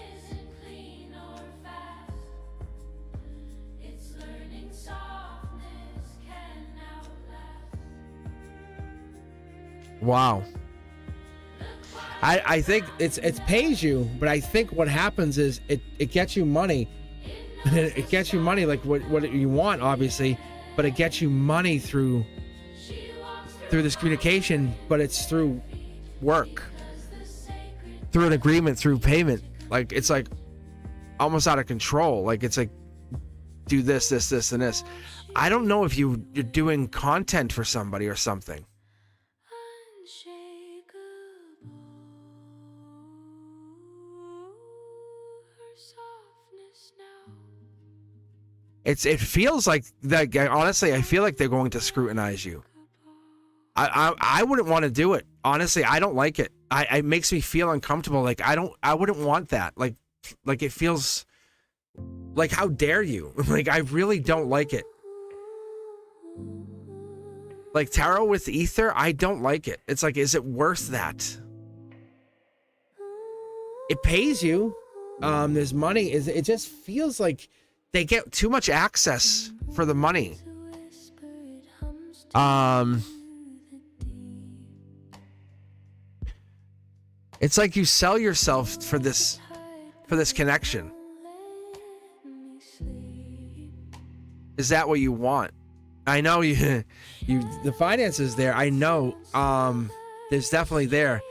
Wow. I think it pays you, but I think what happens is it gets you money. It gets you money like what you want, obviously, but it gets you money through this communication, but it's through work, through an agreement, through payment. Like it's like almost out of control. Like it's like do this, and this. I don't know if you're doing content for somebody or something. It feels like that. Honestly, I feel like they're going to scrutinize you. I wouldn't want to do it. Honestly, I don't like it. It makes me feel uncomfortable. Like I wouldn't want that. Like it feels like, how dare you? Like I really don't like it. Like tarot with ether, I don't like it. It's like, is it worth that? It pays you. There's money. It just feels like they get too much access for the money. It's like you sell yourself for this connection. Is that what you want? I know you the finances there. I know there's definitely there.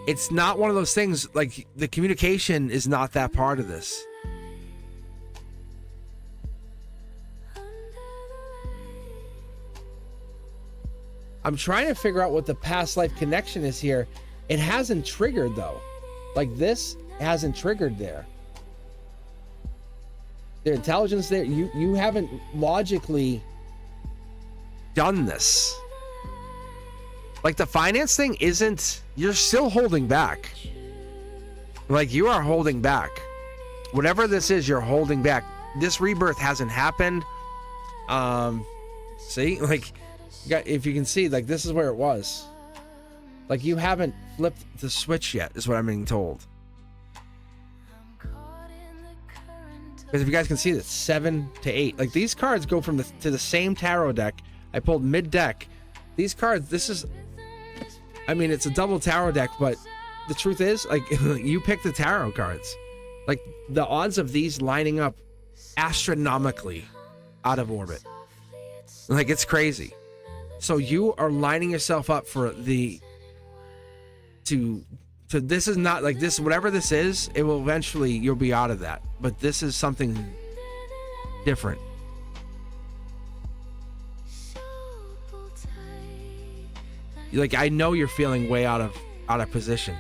It's not one of those things, like the communication is not that part of this. I'm trying to figure out what the past life connection is here. It hasn't triggered though. Like this hasn't triggered there. Their intelligence there, you haven't logically done this. Like the finance thing isn't, you're still holding back. Like you are holding back. Whatever this is, you're holding back. This rebirth hasn't happened. See, like if you can see, like this is where it was. Like you haven't flipped the switch yet, is what I'm being told. Because if you guys can see, that's 7 to 8. Like these cards go from to the same tarot deck. I pulled mid deck. These cards, this is, I mean, it's a double tarot deck, but the truth is, like, you pick the tarot cards. Like the odds of these lining up astronomically out of orbit. Like it's crazy. So you are lining yourself up for this is not like this, whatever this is, it will eventually, you'll be out of that. But this is something different. Like, I know you're feeling way out of position.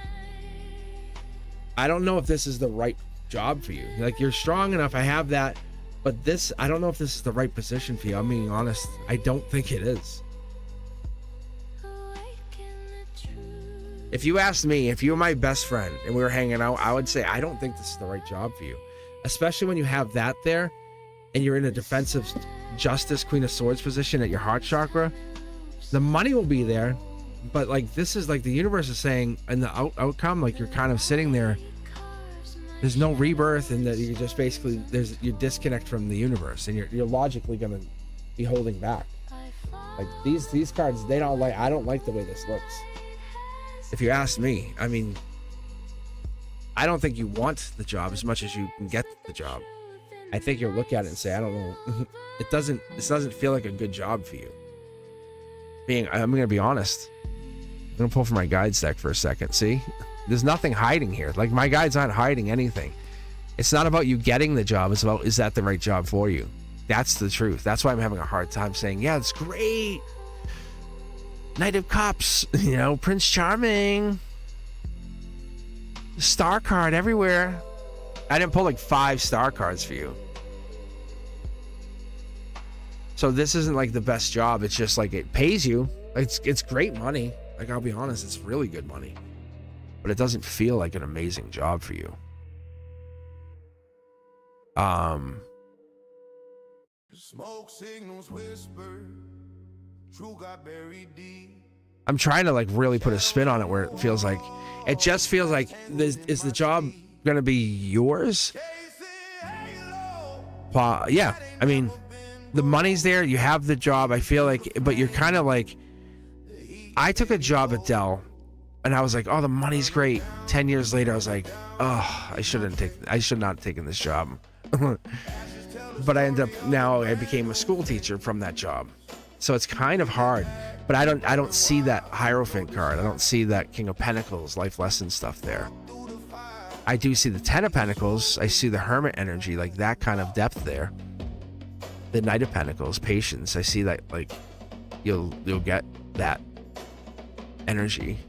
I don't know if this is the right job for you. Like, you're strong enough, I have that, but this, I don't know if this is the right position for you. I'm being honest, I don't think it is. If you asked me, if you were my best friend and we were hanging out, I would say, I don't think this is the right job for you. Especially when you have that there and you're in a defensive justice, Queen of Swords position at your heart chakra. The money will be there, but like this is like the universe is saying, and the outcome, like you're kind of sitting there. There's no rebirth, and that you're just basically, you disconnect from the universe, and you're logically gonna be holding back. Like these cards, they don't like. I don't like the way this looks. If you ask me, I mean, I don't think you want the job as much as you can get the job. I think you'll look at it and say, I don't know. This doesn't feel like a good job for you. I'm gonna be honest. I'm gonna pull from my guides deck for a second. See, there's nothing hiding here. Like my guide's not hiding anything. It's not about you getting the job. It's about, is that the right job for you? That's the truth. That's why I'm having a hard time saying, yeah, it's great. Knight of Cups, you know, Prince Charming, star card everywhere. I didn't pull like 5 star cards for you. So this isn't like the best job. It's just like it pays you. It's great money. Like I'll be honest, it's really good money. But it doesn't feel like an amazing job for you. Smoke signals whisper. True got buried deep. I'm trying to like really put a spin on it where it feels like, it just feels like is the job gonna be yours? Yeah, I mean, the money's there, you have the job, I feel like, but you're kind of like, I took a job at Dell and I was like, oh, the money's great. 10 years later I was like, oh, I should not have taken this job. But I ended up, now I became a school teacher from that job. So it's kind of hard, but I don't see that Hierophant card. I don't see that King of Pentacles, life lesson stuff there. I do see the 10 of Pentacles. I see the Hermit energy, like that kind of depth there. The Knight of Pentacles, patience. I see that, like you'll get that energy.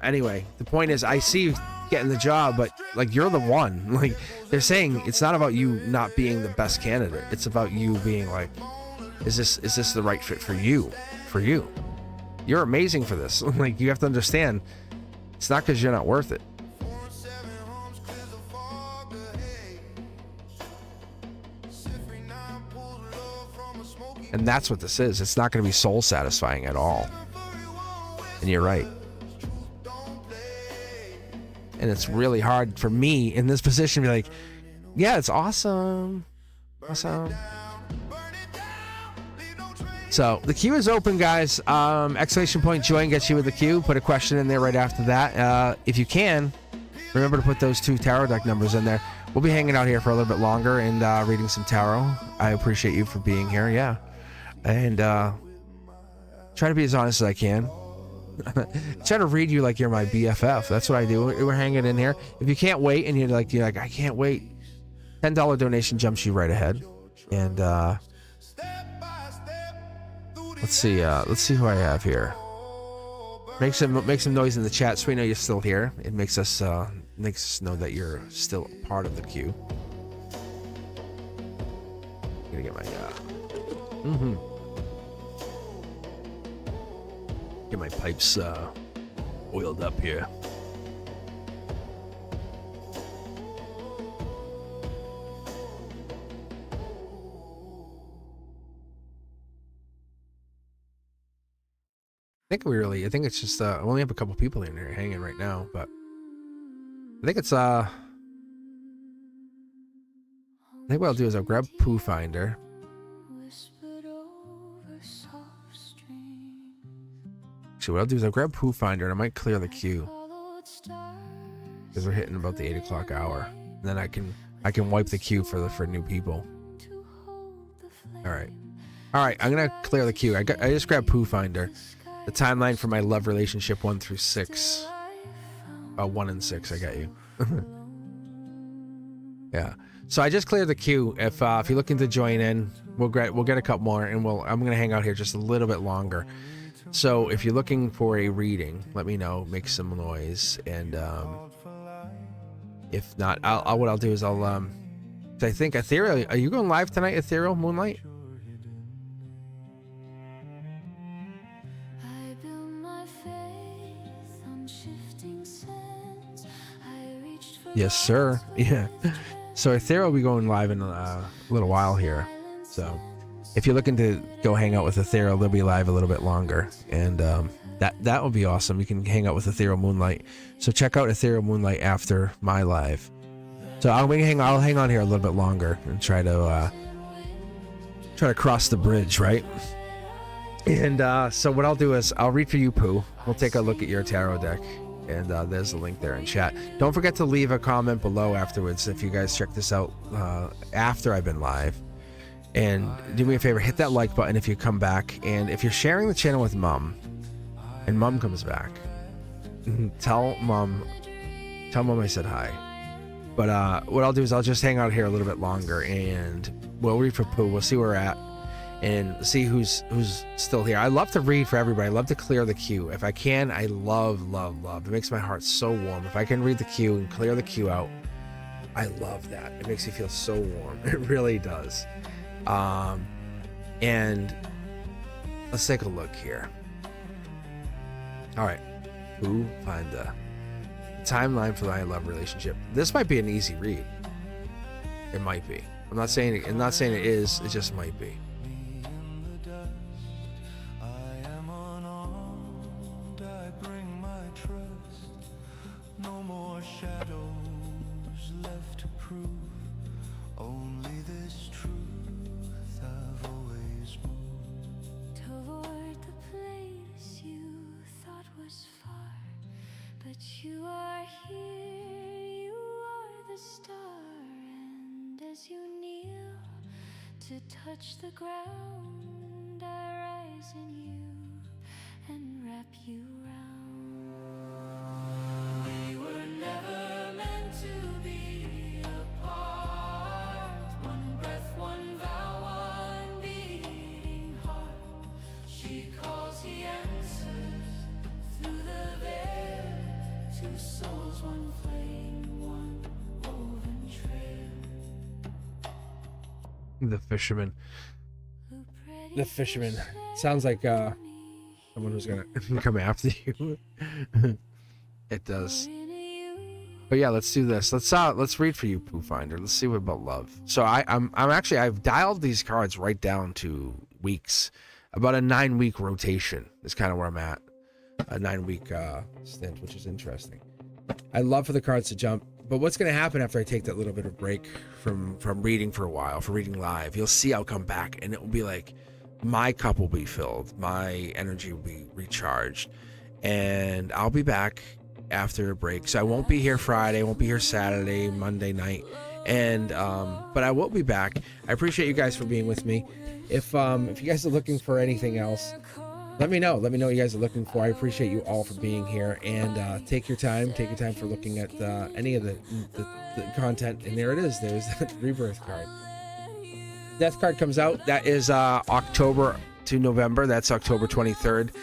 Anyway, the point is, I see you getting the job, but like you're the one. Like they're saying, it's not about you not being the best candidate. It's about you being like, is this the right fit for you? You're amazing for this. Like you have to understand, it's not because you're not worth it. And that's what this is. It's not going to be soul satisfying at all. And you're right. And it's really hard for me in this position to be like, yeah, it's awesome. Awesome. So the queue is open, guys. Exclamation point join gets you with the queue. Put a question in there right after that. If you can, remember to put those 2 tarot deck numbers in there. We'll be hanging out here for a little bit longer and reading some tarot. I appreciate you for being here. Yeah. And try to be as honest as I can. Try to read you like you're my BFF. That's what I do. We're hanging in here. If you can't wait and you're like I can't wait, $10 donation jumps you right ahead. And let's see who I have here. Make some noise in the chat so we know you're still here. It makes us know that you're still part of the queue. I'm gonna get my get my pipes oiled up here. I think it's just I only have a couple people in here hanging right now, but I think it's I think what I'll do is I'll grab Pooh Finder. Actually, what I'll do is I'll grab Pooh Finder and I might clear the queue because we're hitting about the 8 o'clock hour. And then I can wipe the queue for new people. All right, I'm gonna clear the queue. I just grabbed Pooh Finder. The timeline for my love relationship 1 through 6. 1 and 6. I got you. Yeah. So I just cleared the queue. If you're looking to join in, we'll get a couple more, and I'm gonna hang out here just a little bit longer. So if you're looking for a reading, let me know. Make some noise, and if not, what I'll do is I think Ethereal. Are you going live tonight, Ethereal Moonlight? Yes, sir. Yeah. So Ethereal will be going live in a little while here. So if you're looking to go hang out with Ethereal, they'll be live a little bit longer. And that will be awesome. You can hang out with Ethereal Moonlight. So check out Ethereal Moonlight after my live. So I'll hang on here a little bit longer and try to cross the bridge, right? And so what I'll do is I'll read for you, Pooh. We'll take a look at your tarot deck. And there's the link there in chat. Don't forget to leave a comment below afterwards if you guys check this out after I've been live. And do me a favor, hit that like button if you come back. And if you're sharing the channel with Mom, and Mom comes back, tell Mom I said hi. But what I'll do is I'll just hang out here a little bit longer, and we'll read for Pooh. We'll see where we're at. And see who's still here. I love to read for everybody. I love to clear the queue. If I can, I love. It makes my heart so warm. If I can read the queue and clear the queue out, I love that. It makes me feel so warm. It really does. And let's take a look here. All right. Who find the timeline for my love relationship? This might be an easy read. It might be. I'm not saying it is. It just might be. You are here, you are the star, and as you kneel to touch the ground, I rise in you and wrap you round. We were never meant to be apart. One breath, one vow, one beating heart. She calls, he answers through the veil. Two souls, one flame, one woven trail. The fisherman. Sounds like someone who's gonna come after you. It does. But yeah, let's do this. Let's read for you, Pooh Finder. Let's see what about love. So I've dialed these cards right down to weeks. About a 9-week rotation is kind of where I'm at. A 9-week stint, which is interesting. I love for the cards to jump, but what's going to happen after I take that little bit of break from reading for a while, for reading live, you'll see I'll come back and it will be like my cup will be filled, my energy will be recharged, and I'll be back after a break. So I won't be here Friday, I won't be here Saturday, Monday night, and but I will be back. I appreciate you guys for being with me. If you guys are looking for anything else, let me know what you guys are looking for. I appreciate you all for being here, and take your time for looking at any of the content. And there it is, there's that rebirth card. Death card comes out. That is October to November. That's October 23rd.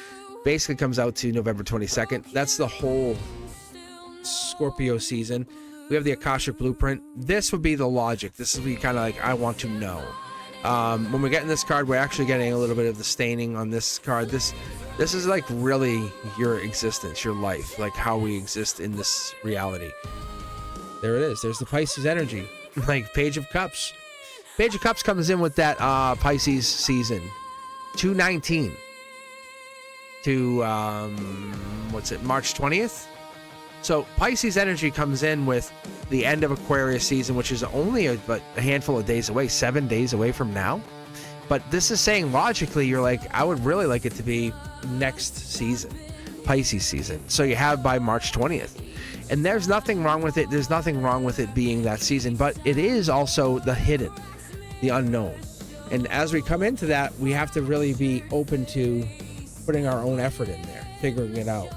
Basically comes out to November 22nd. That's the whole Scorpio season. We have the Akashic Blueprint. This would be the logic. This would be kind of like, I want to know. When we're getting this card, we're actually getting a little bit of the staining on this card. This is like really your existence, your life, like how we exist in this reality. There it is. There's the Pisces energy, like Page of Cups. Page of Cups comes in with that Pisces season, 2/19 to March 20th. So Pisces energy comes in with the end of Aquarius season, which is only a handful of days away, 7 days away from now. But this is saying logically, you're like, I would really like it to be next season, Pisces season. So you have by March 20th. And there's nothing wrong with it. There's nothing wrong with it being that season, but it is also the hidden, the unknown. And as we come into that, we have to really be open to putting our own effort in there, figuring it out.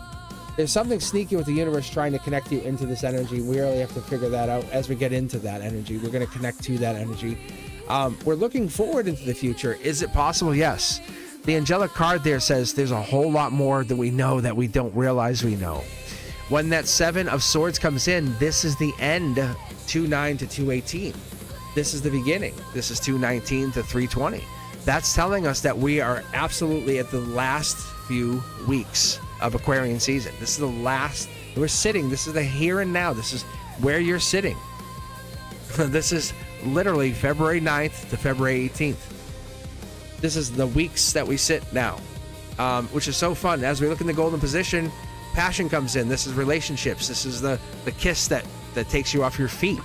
There's something sneaky with the universe trying to connect you into this energy. We really have to figure that out as we get into that energy. We're going to connect to that energy. We're looking forward into the future. Is it possible? Yes. The angelic card there says there's a whole lot more that we know that we don't realize we know. When that 7 of Swords comes in, this is the end, 2/9 to 2/18. This is the beginning. This is 2/19 to 3/20. That's telling us that we are absolutely at the last few weeks of Aquarian season. This is the last. We're sitting. This is the here and now. This is where you're sitting. This is literally February 9th to February 18th. This is the weeks that we sit now, which is so fun. As we look in the golden position, passion comes in. This is relationships. This is the kiss that takes you off your feet.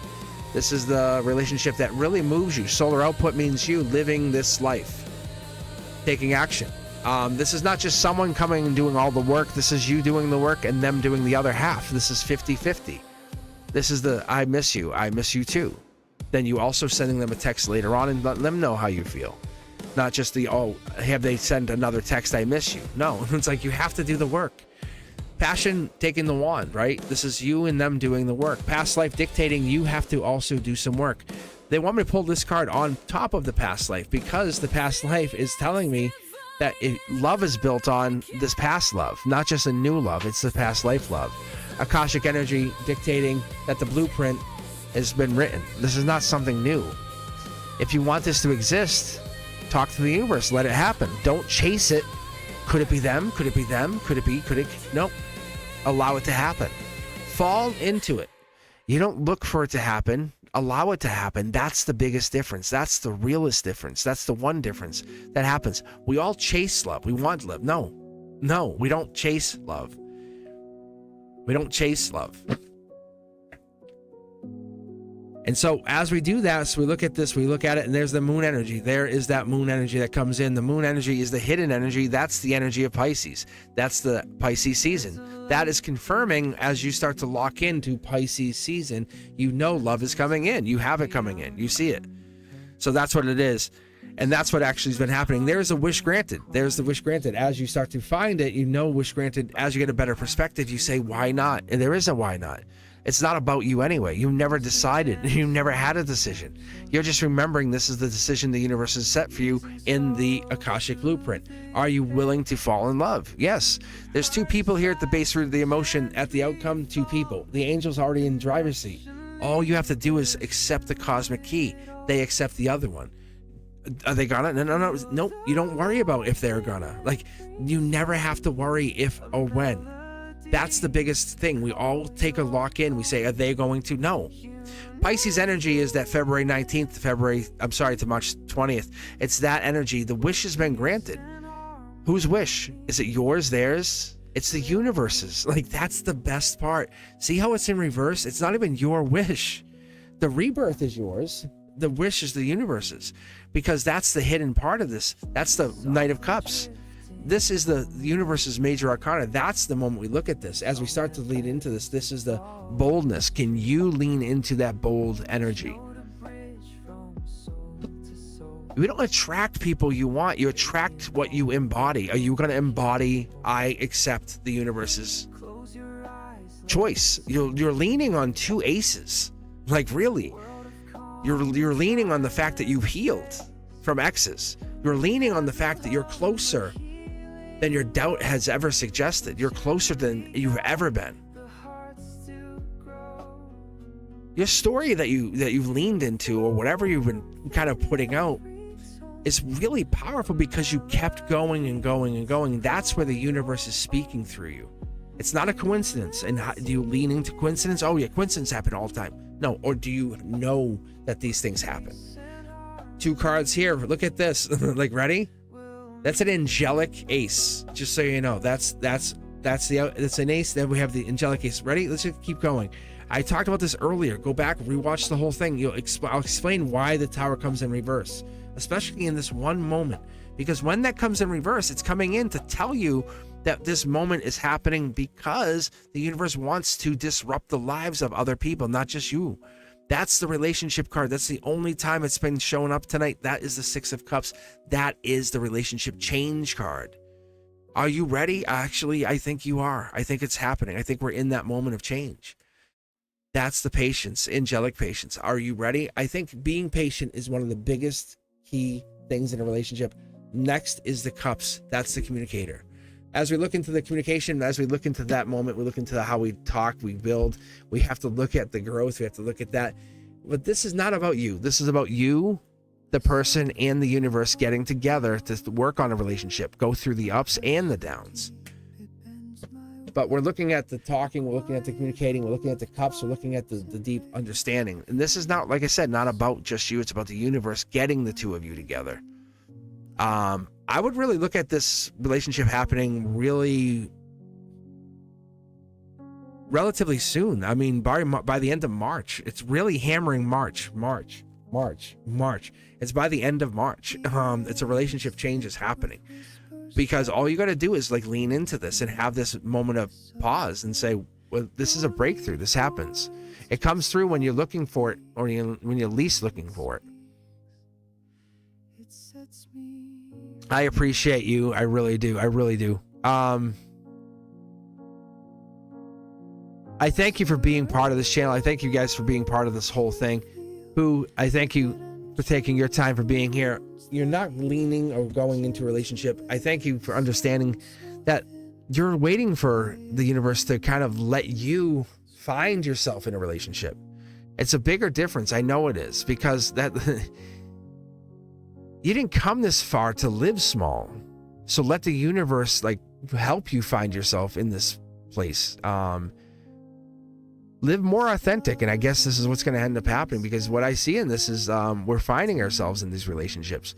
This is the relationship that really moves you. Solar output means you living this life, taking action. This is not just someone coming and doing all the work. This is you doing the work and them doing the other half. This is 50-50. This is the I miss you too. Then you also sending them a text later on and letting them know how you feel. Not just the, oh, have they send another text, I miss you. No, it's like you have to do the work. Passion taking the wand, right? This is you and them doing the work. Past life dictating, you have to also do some work. They want me to pull this card on top of the past life because the past life is telling me that love is built on this past love, not just a new love. It's the past life love. Akashic energy dictating that the blueprint has been written. This is not something new. If you want this to exist, talk to the universe. Let it happen. Don't chase it. Could it be them? Could it be them? Could it? No. Allow it to happen. Fall into it. You don't look for it to happen. Allow it to happen. That's the biggest difference. That's the realest difference. That's the one difference that happens. We all chase love. We want love. No, we don't chase love. We don't chase love. And so as we do that, so we look at this, we look at it, and there's the moon energy. There is that moon energy that comes in. The moon energy is the hidden energy. That's the energy of Pisces. That's the Pisces season. That is confirming as you start to lock into Pisces season, you know love is coming in. You have it coming in. You see it. So that's what it is. And that's what actually has been happening. There's a wish granted. There's the wish granted. As you start to find it, you know wish granted. As you get a better perspective, you say, why not? And there is a why not. It's not about you anyway. You never decided. You never had a decision. You're just remembering this is the decision the universe has set for you in the Akashic Blueprint. Are you willing to fall in love? Yes. There's two people here at the base root of the emotion. At the outcome, two people. The angel's already in driver's seat. All you have to do is accept the cosmic key. They accept the other one. Are they gonna? No. You don't worry about if they're gonna. Like, you never have to worry if or when. That's the biggest thing. We all take a lock in. We say, are they going to? No. Pisces energy is that February 19th, to March 20th. It's that energy. The wish has been granted. Whose wish? Is it yours, theirs? It's the universe's. Like, that's the best part. See how it's in reverse? It's not even your wish. The rebirth is yours. The wish is the universe's, because that's the hidden part of this. That's the Knight of Cups. This is the universe's major arcana. That's the moment we look at this. As we start to lead into this, this is the boldness. Can you lean into that bold energy? You don't attract people you want. You attract what you embody. Are you going to embody, I accept the universe's choice? You're leaning on two aces. Like, really. You're leaning on the fact that you've healed from exes. You're leaning on the fact that you're closer than your doubt has ever suggested. You're closer than you've ever been. Your story that you've leaned into, or whatever you've been kind of putting out, is really powerful because you kept going and going and going. That's where the universe is speaking through you. It's not a coincidence. And do you lean into coincidence? Oh yeah, coincidence happen all the time. No. Or do you know that these things happen? Two cards here. Look at this. Like, ready? That's an angelic ace. Just so you know, that's an ace. Then we have the angelic ace. Ready? Let's just keep going. I talked about this earlier. Go back, rewatch the whole thing. I'll explain why the Tower comes in reverse, especially in this one moment. Because when that comes in reverse, it's coming in to tell you that this moment is happening because the universe wants to disrupt the lives of other people, not just you. That's the relationship card. That's the only time it's been showing up tonight. That is the Six of Cups. That is the relationship change card. Are you ready? Actually, I think you are. I think it's happening. I think we're in that moment of change. That's the patience, angelic patience. Are you ready? I think being patient is one of the biggest key things in a relationship. Next is the cups. That's the communicator. As we look into the communication, as we look into that moment, we look into how we talk, we build, we have to look at the growth, we have to look at that. But this is not about you. This is about you, the person, and the universe getting together to work on a relationship, go through the ups and the downs. But we're looking at the talking, we're looking at the communicating, we're looking at the cups, we're looking at the deep understanding. And this is not, like I said, not about just you. It's about the universe getting the two of you together. I would really look at this relationship happening really relatively soon. I mean, by the end of March. It's really hammering March. It's by the end of March. It's a relationship change is happening. Because all you got to do is like lean into this and have this moment of pause and say, well, this is a breakthrough. This happens. It comes through when you're looking for it, or when you're least looking for it. I appreciate you. I really do. I thank you for being part of this channel. I thank you guys for being part of this whole thing. I thank you for taking your time for being here. You're not leaning or going into a relationship. I thank you for understanding that you're waiting for the universe to kind of let you find yourself in a relationship. It's a bigger difference. I know it is, because that you didn't come this far to live small. So let the universe like help you find yourself in this place. Live more authentic. And I guess this is what's going to end up happening, because what I see in this is we're finding ourselves in these relationships.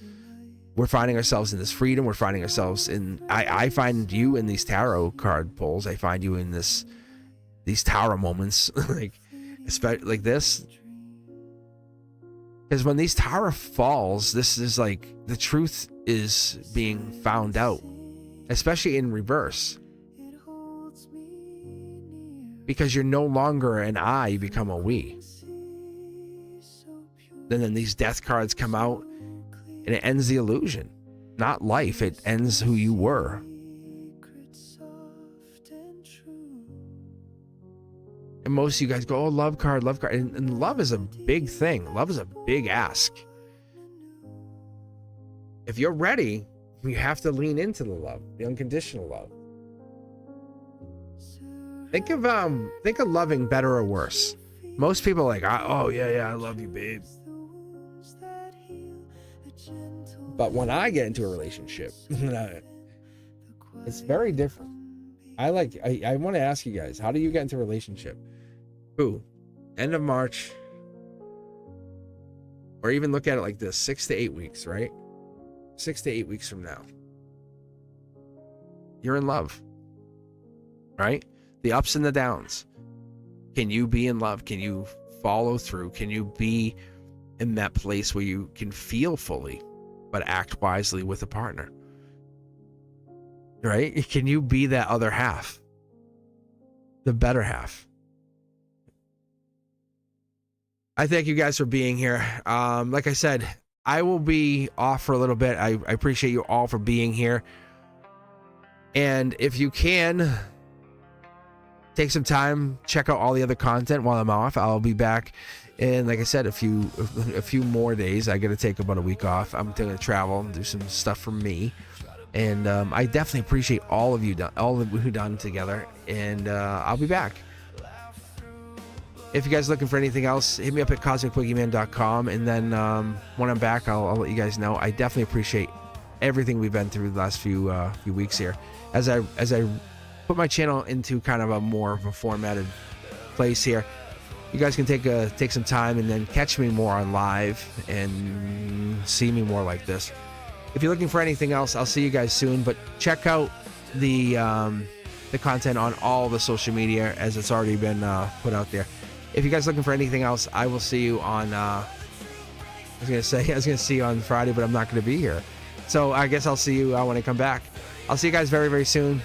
We're finding ourselves in this freedom. We're finding ourselves in, I find you in these tarot card pulls. I find you in these tower moments, especially like this. Because when these tower falls, this is like the truth is being found out, especially in reverse. Because you're no longer an I, you become a we. Then these death cards come out and it ends the illusion. Not life, it ends who you were. And most of you guys go, oh, love card. And love is a big thing. Love is a big ask. If you're ready, you have to lean into the love, the unconditional love. Think of loving better or worse. Most people are like, oh yeah, I love you, babe. But when I get into a relationship, it's very different. I want to ask you guys, how do you get into a relationship? End of March, or even look at it like this, 6 to 8 weeks, right? 6 to 8 weeks from now, you're in love, right? The ups and the downs. Can you be in love? Can you follow through? Can you be in that place where you can feel fully, but act wisely with a partner? Right? Can you be that other half? The better half? I thank you guys for being here. Like I said, I will be off for a little bit. I appreciate you all for being here. And if you can, take some time, check out all the other content while I'm off. I'll be back in, like I said, a few more days. I got to take about a week off. I'm going to travel and do some stuff for me. And I definitely appreciate all of you done together. And I'll be back. If you guys are looking for anything else, hit me up at cosmicboogeyman.com. And then when I'm back, I'll let you guys know. I definitely appreciate everything we've been through the last few weeks here. As I put my channel into kind of a more of a formatted place here, you guys can take some time and then catch me more on live and see me more like this. If you're looking for anything else, I'll see you guys soon. But check out the content on all the social media as it's already been put out there. If you guys are looking for anything else, I will see you on. I was gonna see you on Friday, but I'm not gonna be here. So I guess I'll see you when I come back. I'll see you guys very, very soon.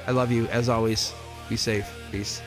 I love you as always. Be safe. Peace.